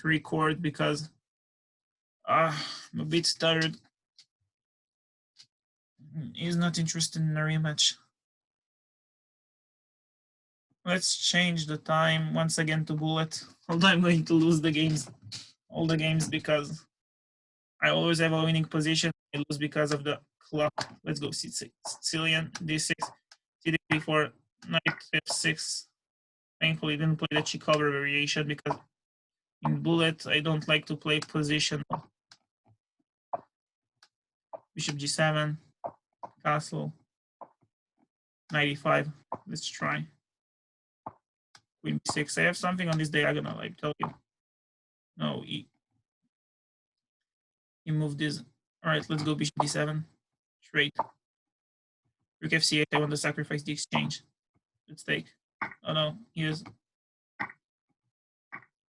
record because I'm a bit tired. He's not interested in a rematch. Let's change the time once again to bullet. Although I'm going to lose the games, all the games, because I always have a winning position. I lose because of the clock. Let's go Sicilian, d6, cd4, knight f6. Thankfully, didn't play the Chikova variation because in bullet, I don't like to play position. Bishop g7, castle, 95. Let's try. Queen b6. I have something on this diagonal, I tell you. No, he moved this. All right, let's go bishop d7. Straight. Rook f8. I want to sacrifice the exchange. Let's take. Oh no, he is.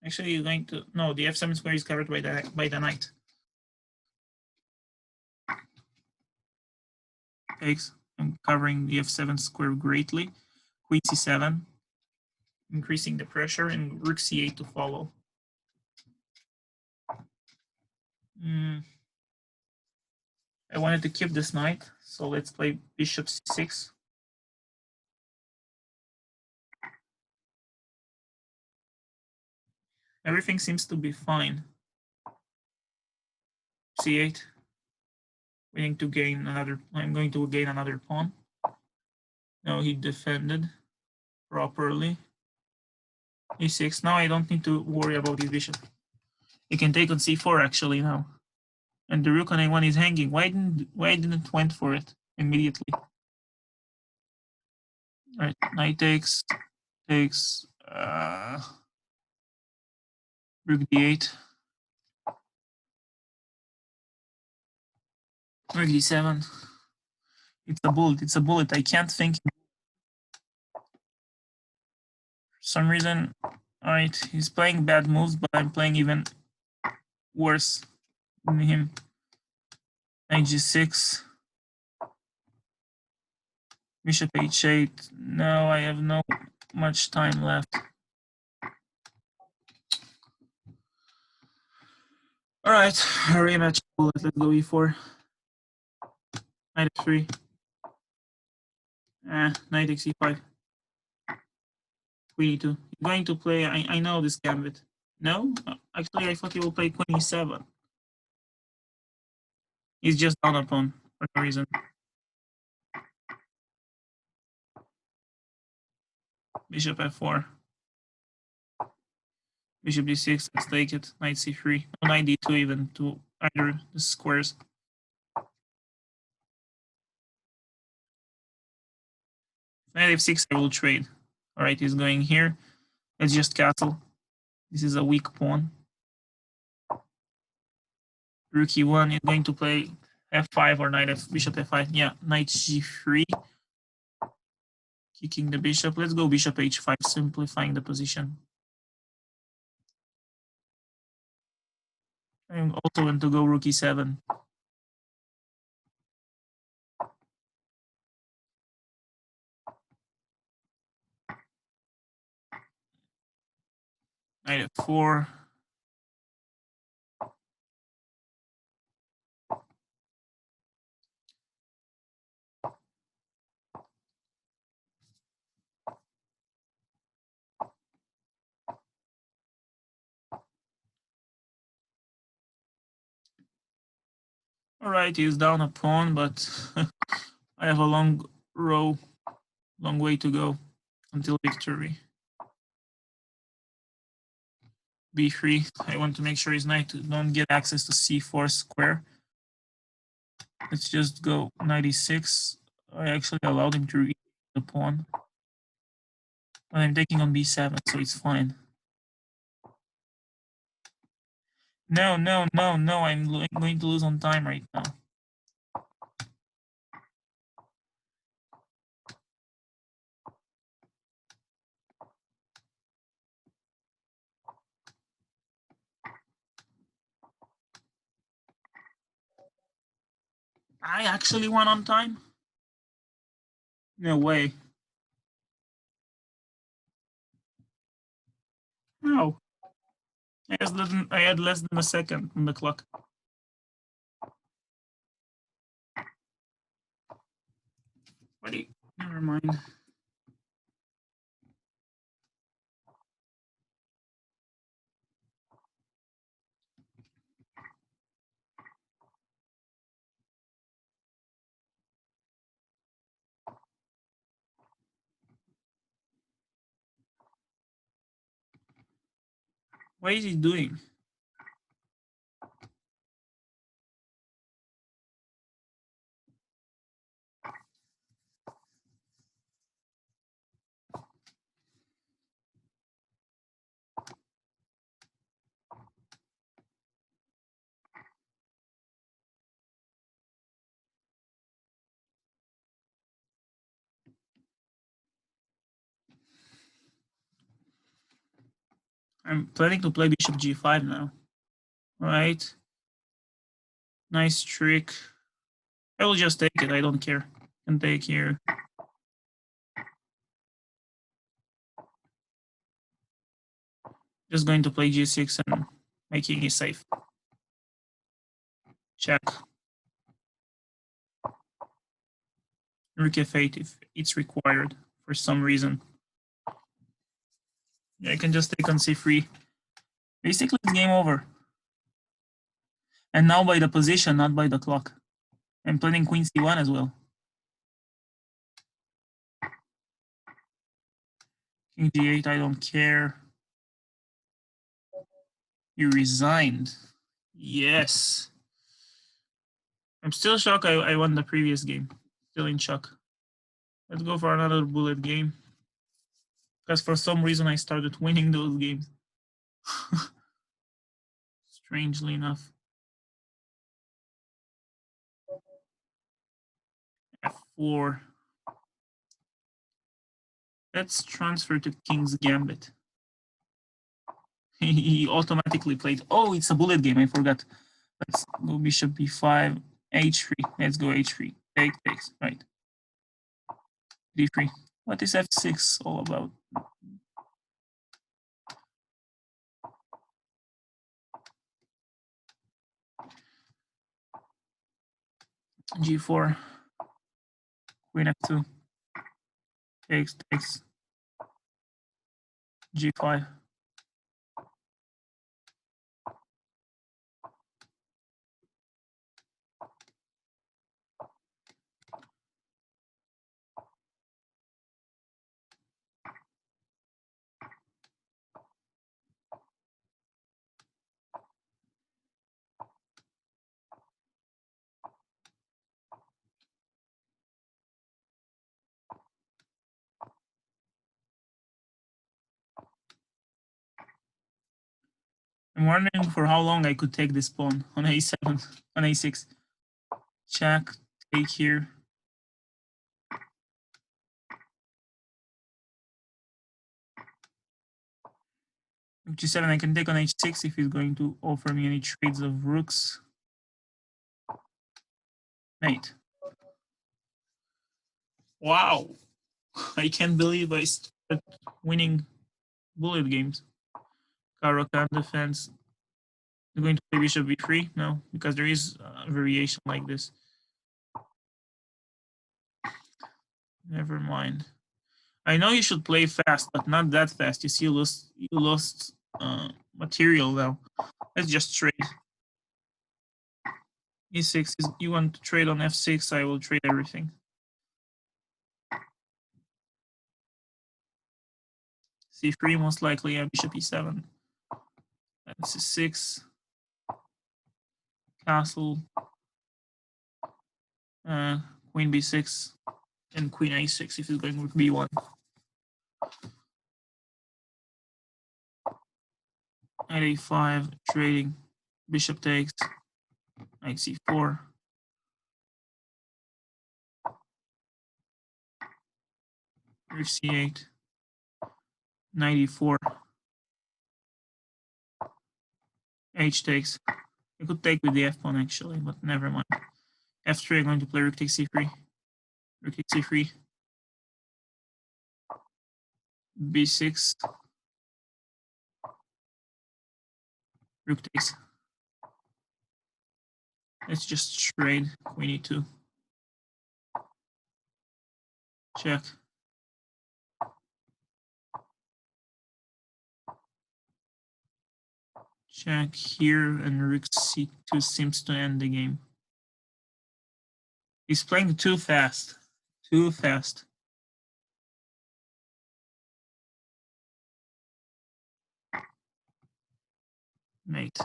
Actually, you're going to. No, the f7 square is covered by the knight. Takes. I'm covering the f7 square greatly. Queen c7. Increasing the pressure, and rook c8 to follow. I wanted to keep this knight, so let's play bishop c6. Everything seems to be fine. c8. Waiting to gain another. I'm going to gain another pawn. No, he defended properly. e6. Now I don't need to worry about his bishop. He can take on c4 actually now. And the rook on a1 is hanging. Why didn't went for it immediately? All right, knight takes rook d8. Rook d7. It's a bullet. It's a bullet. I can't think. For some reason, all right, he's playing bad moves, but I'm playing even worse than him. Knight g6. Bishop h8. No, I have no much time left. All right, rematch. Let's go e4. Knight f3. Knight takes e5. Queen e2. You're going to play. I know this gambit. No, actually, I thought he will play queen e7. He's just down a pawn for no reason. Bishop f4. Bishop d6. Let's take it. Knight c3. No, knight d2 even to either the squares. Knight f6. I will trade. All right, he's going here. Let's just castle. This is a weak pawn. Rook e1 is going to play f5 or bishop f5. Yeah, knight g3. Kicking the bishop. Let's go bishop h5, simplifying the position. I'm also going to go rook e7. Knight f4. All right, he's down a pawn, but I have a long way to go until victory. b3. I want to make sure his knight don't get access to c4 square. Let's just go knight e6. I actually allowed him to read the pawn. But I'm taking on b7, so it's fine. No, no, no, no. I'm going to lose on time right now. I actually won on time? No way. No. I had less than a second on the clock. Buddy, never mind. What is he doing? I'm planning to play bishop g5 now. Right. Nice trick. I will just take it. I don't care. Can take here. Just going to play g6 and making it safe. Check. Rook f8 if it's required for some reason. I can just take on c3. Basically, it's game over. And now by the position, not by the clock. I'm planning queen c1 as well. King g8, I don't care. You resigned. Yes. I'm still shocked I won the previous game. Still in shock. Let's go for another bullet game. Because for some reason I started winning those games. Strangely enough. f4. Let's transfer to King's Gambit. He automatically played. Oh, it's a bullet game. I forgot. Let's go bishop b5, h3. Let's go h3. Takes. Right. d3. What is f6 all about? g4. Queen f2. Takes. g5. I'm wondering for how long I could take this pawn on a7, on a6. Check, take here. g7, I can take on h6 if he's going to offer me any trades of rooks. Mate. Wow. I can't believe I started winning bullet games. Caro-Kann defense. You're going to play bishop b3? No, because there is a variation like this. Never mind. I know you should play fast, but not that fast. You see, you lost material now. Let's just trade. e6 is you want to trade on f6. I will trade everything. c3 most likely. Yeah, bishop e7. And c6. Castle. Queen b6 and queen a6 if he's going with b1. Knight a5, trading, bishop takes, knight c4. Rook c8, knight e4, h takes. I could take with the f pawn actually, but never mind. f3, I'm going to play rook takes c3, rook takes c3, b6, rook takes. Let's just trade queen e2. Check. Check here, and rook c2 seems to end the game. He's playing too fast. Too fast. Mate.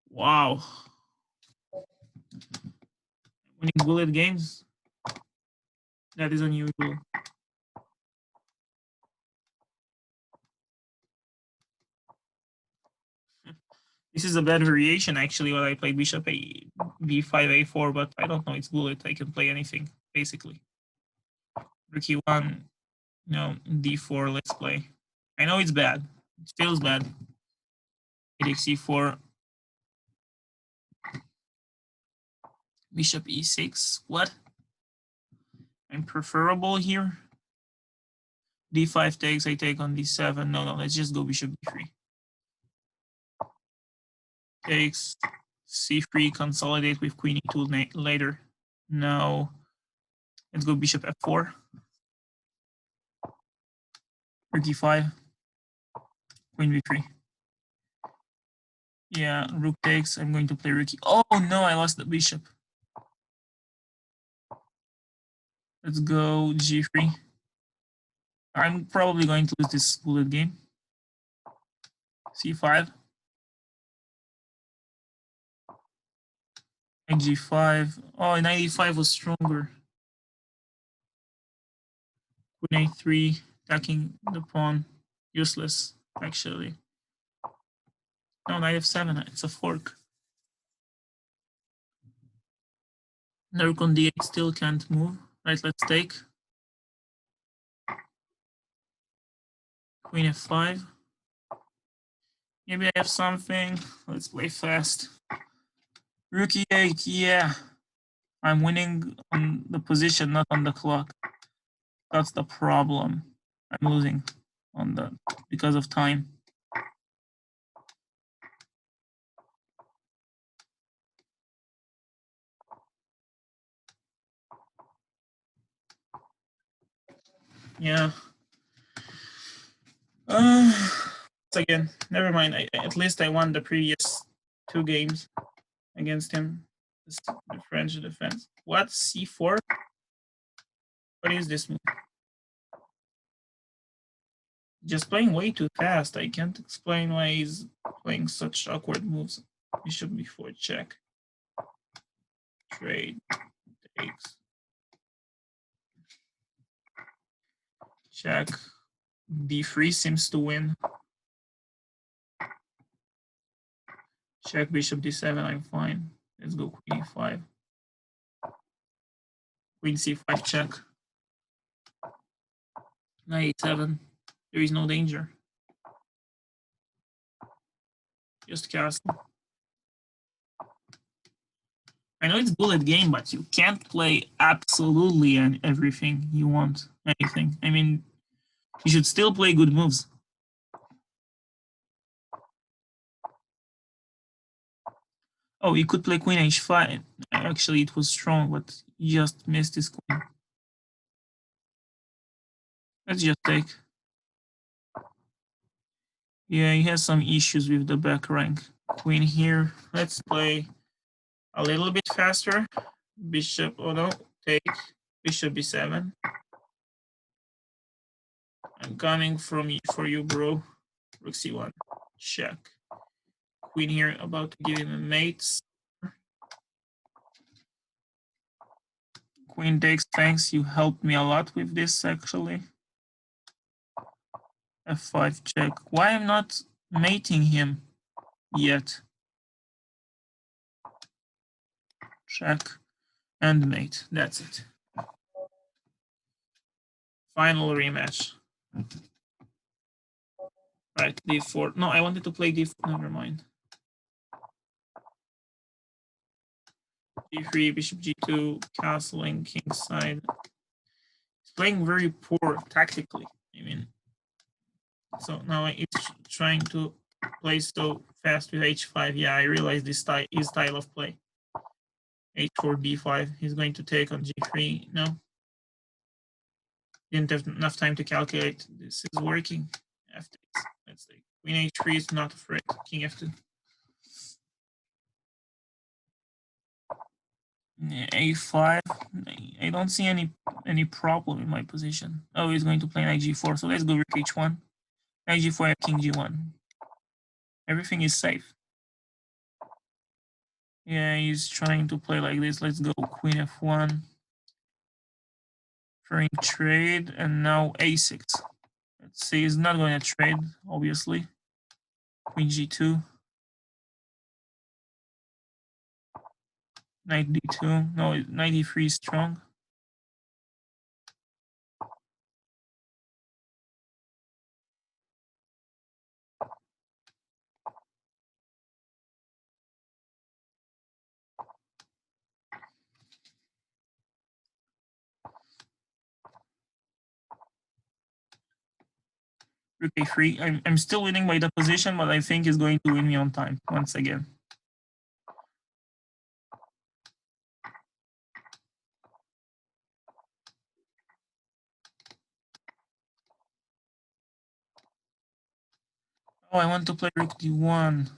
Wow. Winning bullet games? That is unusual. This is a bad variation, actually, when I play bishop a b5, a4, but I don't know, it's bullet. I can play anything, basically. Rook e1, no, d4, let's play. I know it's bad. It feels bad. Takes c4. Bishop e6. What? I'm preferable here. d5 takes. I take on d7. No. Let's just go bishop d3. Takes. c3. Consolidate with queen e2 later. Now let's go bishop f4. Rook e5. Queen b3. Yeah, rook takes. I'm going to play rook. Oh no, I lost the bishop. Let's go g3. I'm probably going to lose this bullet game. c5. And g5. Oh, knight e5 was stronger. Queen a3, attacking the pawn. Useless, actually. No, knight f7. It's a fork. Rook on d8 still can't move. Right, let's take. Queen f5. Maybe I have something. Let's play fast. Rook e8, yeah. I'm winning on the position, not on the clock. That's the problem. I'm losing on the because of time. Yeah. Again, never mind. At least I won the previous 2 games against him. The French defense. What? c4? What is this move? Just playing way too fast. I can't explain why he's playing such awkward moves. Bishop b4 check. Trade. Takes. Check. d3 seems to win. Check bishop d7. I'm fine. Let's go queen e5. Queen c5 check. Knight e7. There is no danger. Just castle. I know it's bullet game, but you can't play absolutely everything you want. Anything. I mean, you should still play good moves. Oh, you could play queen h5. Actually, it was strong, but you just missed his queen. Let's just take. Yeah, he has some issues with the back rank. Queen here. Let's play a little bit faster. Bishop, oh no, take. Bishop b7. I'm coming for you, bro. Rook c1. Check. Queen here, about to give him a mate. Queen takes, thanks. You helped me a lot with this, actually. f5 check. Why I'm not mating him yet? Check and mate. That's it. Final rematch. Right, d4. No, I wanted to play d4. Never mind. d3, bishop g2, castling, kingside. He's playing very poor tactically. I mean, so now it's trying to play so fast with h5. Yeah, I realize this his style of play. h4, b5. He's going to take on g3. No. Didn't have enough time to calculate. This is working. F6. Let's take queen h3 is not afraid. King f2. a5. I don't see any problem in my position. Oh, he's going to play knight g4. So let's go rook h1. Knight g4, king g1. Everything is safe. Yeah, he's trying to play like this. Let's go queen f1. Trying trade, and now a6. Let's see, he's not going to trade, obviously. Queen g2. Knight d2. No, knight e3 is strong. Rook a3. I'm still winning by the position, but I think he's going to win me on time once again. Oh, I want to play Rook d1.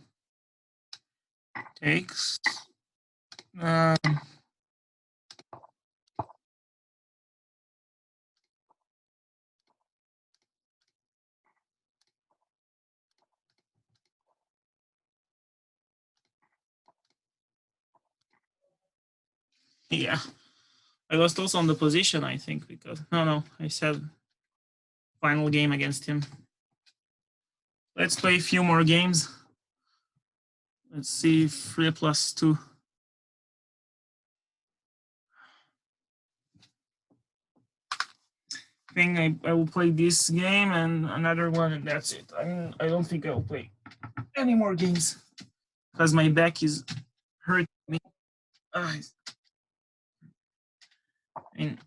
Takes. Yeah. I lost also on the position, I think, because no, I said final game against him. Let's play a few more games. Let's see, 3+2. I think I will play this game and another one, and that's it. I don't think I will play any more games because my back is hurting me. I mean,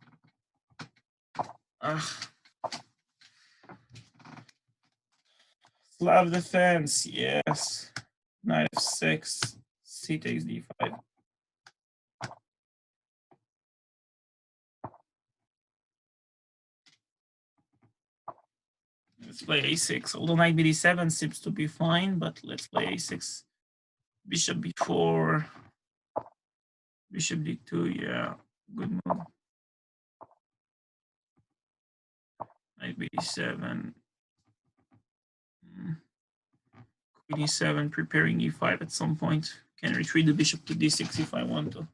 Slav defense, yes. Knight f6, c takes d5. Let's play a6. Although knight bd7 seems to be fine, but let's play a6. Bishop b4. Bishop d2, yeah, good move. Knight bd7. Queen e7, preparing e5 at some point. Can retreat the bishop to d6 if I want to.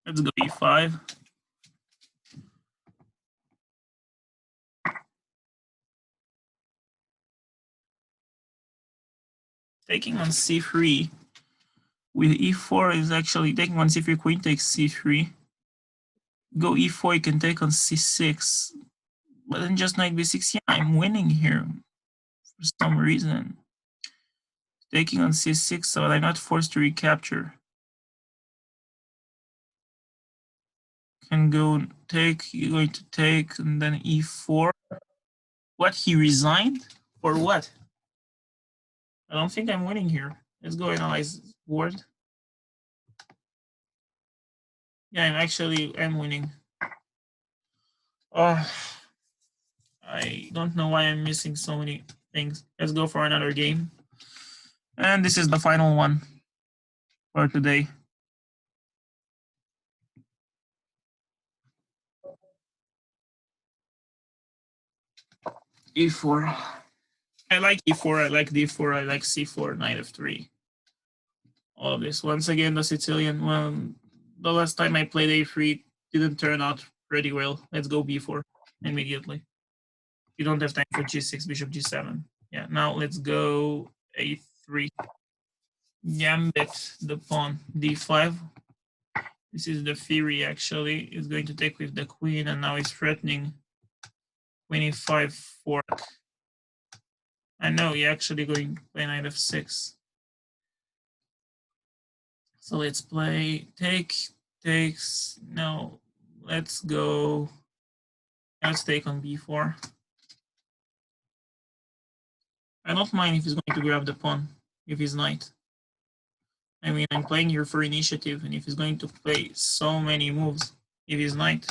Let's go e5. Taking on c3 with e4 is actually taking on c3, queen takes c3. Go e4, you can take on c6. But then just knight b6, yeah, I'm winning here for some reason. Taking on c6, so I'm not forced to recapture. Can go take, you're going to take, and then e4. What, he resigned? For what? I don't think I'm winning here. Let's go analyze board. Yeah, I'm winning. Oh, I don't know why I'm missing so many things. Let's go for another game. And this is the final one for today. e4. I like e4, I like d4, I like c4, knight f3. All of this. Once again, the Sicilian one. The last time I played a3 didn't turn out pretty well. Let's go b4 immediately. You don't have time for g6, bishop g7. Yeah, now let's go a3. Gambit the pawn, d5. This is the theory, actually. He's going to take with the queen, and now he's threatening queen e5 fork. I know he's actually going to play knight f6. So let's play takes. No, let's go. Let's take on b4. I don't mind if he's going to grab the pawn, if he's knight. I mean, I'm playing here for initiative, and if he's going to play so many moves, if he's knight,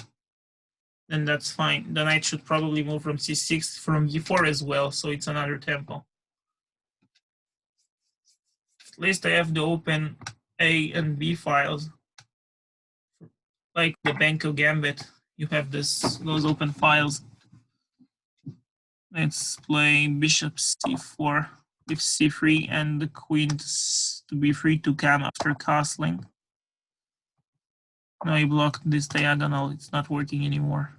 then that's fine. The knight should probably move from c6, from e4 as well, so it's another tempo. At least I have the open A and B files. Like the Banco Gambit, you have those open files. Let's play bishop c4 with c3 and the queen to be free to come after castling. Now I blocked this diagonal, it's not working anymore.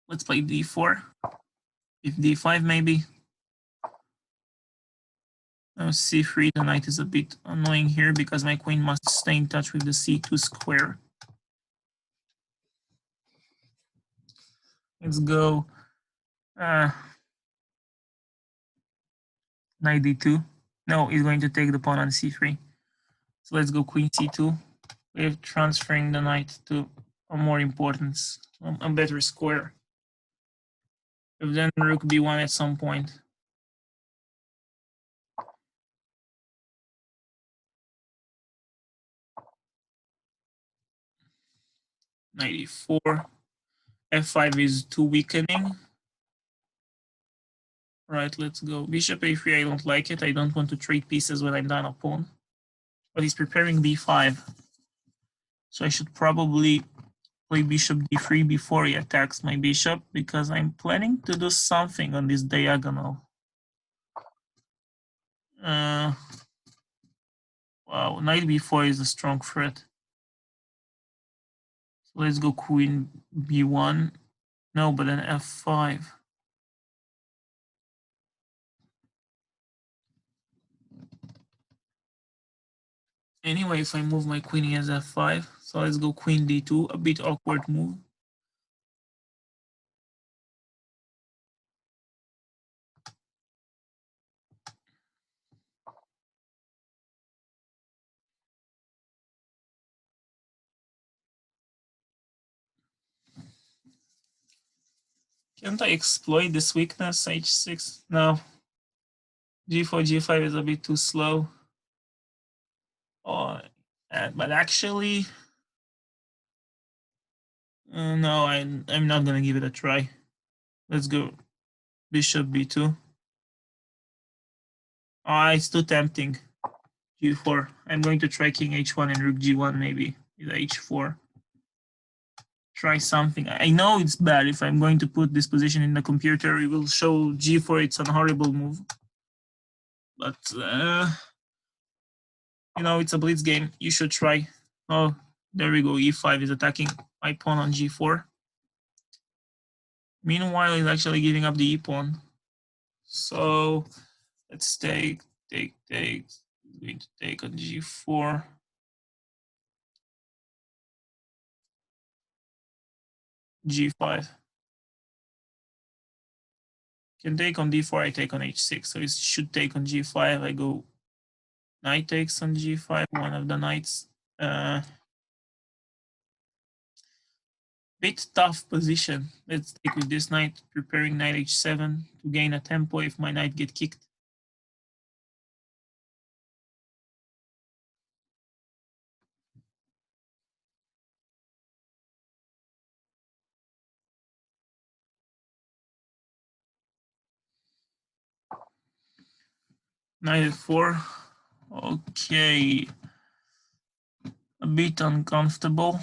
Let's play d4. If d5 maybe. Now c3, the knight is a bit annoying here because my queen must stay in touch with the c2 square. Let's go knight d2. No, he's going to take the pawn on c3. So let's go queen c2. We're transferring the knight to a more importance, a better square. If then rook b1 at some point. Knight e4. f5 is too weakening. Right, let's go. Bishop a3, I don't like it. I don't want to trade pieces when I'm down a pawn. But he's preparing b5. So I should probably play bishop d3 before he attacks my bishop, because I'm planning to do something on this diagonal. Wow, knight b4 is a strong threat. So let's go queen b1. No, but then f5. Anyway, if I move my queen, he has f5. So let's go queen d2, a bit awkward move. Can't I exploit this weakness, h6? No. g4, g5 is a bit too slow. Oh, but actually, no, I'm not going to give it a try. Let's go bishop b2. Oh, it's too tempting. g4. I'm going to try king h1 and rook g1 maybe with h4. Try something. I know it's bad. If I'm going to put this position in the computer, it will show g4. It's a horrible move. But, you know, it's a blitz game. You should try. Oh, there we go. e5 is attacking my pawn on g4. Meanwhile, he's actually giving up the e-pawn. So let's take. He's going to take on g4. g5. Can take on d4, I take on h6. So it should take on g5. I go knight takes on g5, one of the knights. Bit tough position. Let's take with this knight, preparing knight h7 to gain a tempo if my knight get kicked. Knight f4. Okay. A bit uncomfortable,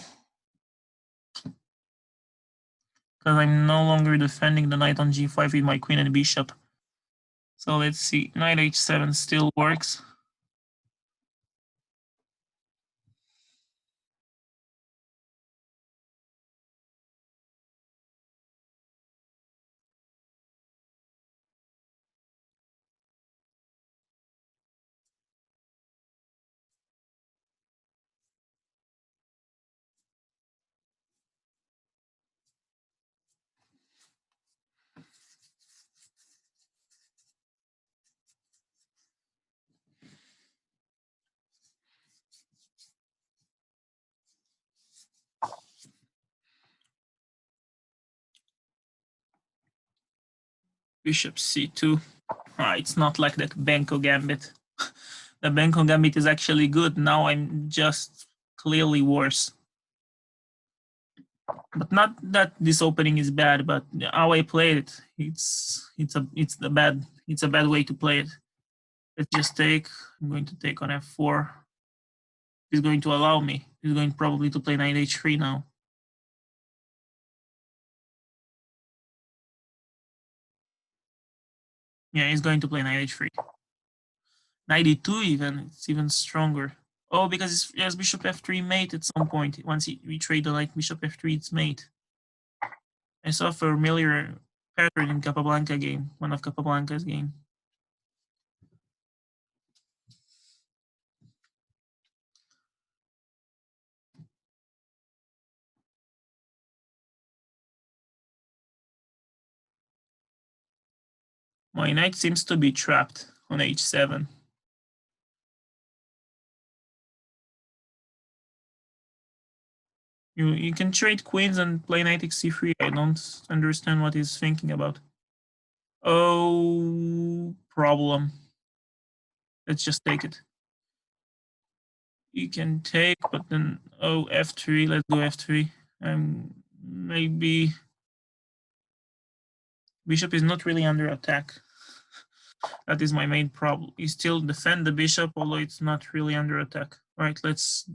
because I'm no longer defending the knight on g5 with my queen and bishop. So let's see. Knight h7 still works. Bishop c2. It's not like the Benko gambit. The Benko gambit is actually good. Now I'm just clearly worse. But not that this opening is bad, but how I play it, it's a bad way to play it. Let's just take. I'm going to take on f4. He's going to allow me. He's going probably to play knight h3 now. Yeah, he's going to play knight h3. Knight e2 even. It's even stronger. Oh, because it has bishop f3 mate at some point. Once we trade the like bishop f3, it's mate. I saw a familiar pattern in Capablanca game, one of Capablanca's game. My knight seems to be trapped on h7. You can trade queens and play knight xc3. I don't understand what he's thinking about. Oh, problem. Let's just take it. You can take, but then f3. Let's go f3. Maybe bishop is not really under attack. That is my main problem. You still defend the bishop, although it's not really under attack. All right, let's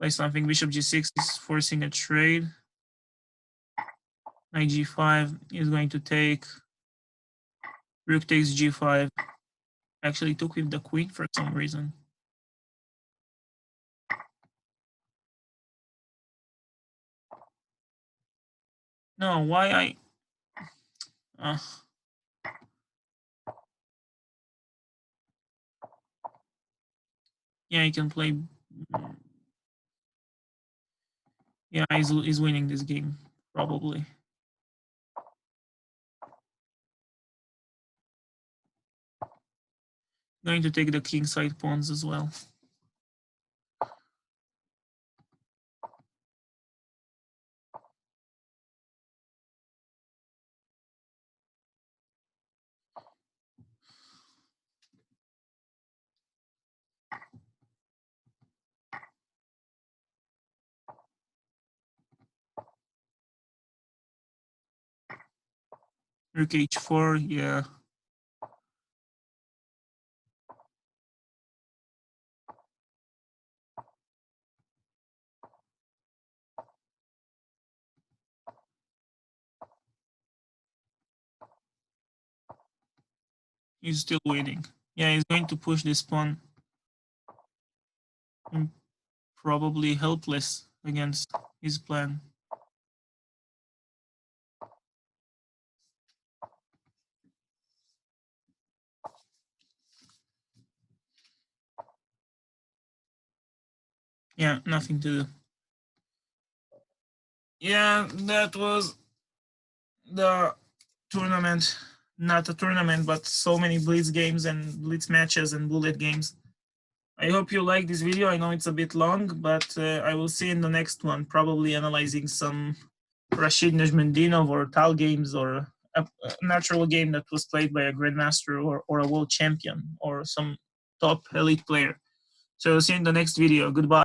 play something. Bishop g6 is forcing a trade. Knight g5 is going to take. Rook takes g5. Actually took with the queen for some reason. No, why I... yeah, he can play... yeah, he's winning this game, probably. Going to take the king side pawns as well. Rook h4, yeah. He's still winning. Yeah, he's going to push this pawn. I'm probably helpless against his plan. Yeah, nothing to do. Yeah, that was the tournament. Not a tournament, but so many blitz games and blitz matches and bullet games. I hope you like this video. I know it's a bit long, but I will see in the next one, probably analyzing some Rashid Najmandinov or Tal games, or a natural game that was played by a grandmaster or a world champion or some top elite player. So see you in the next video. Goodbye.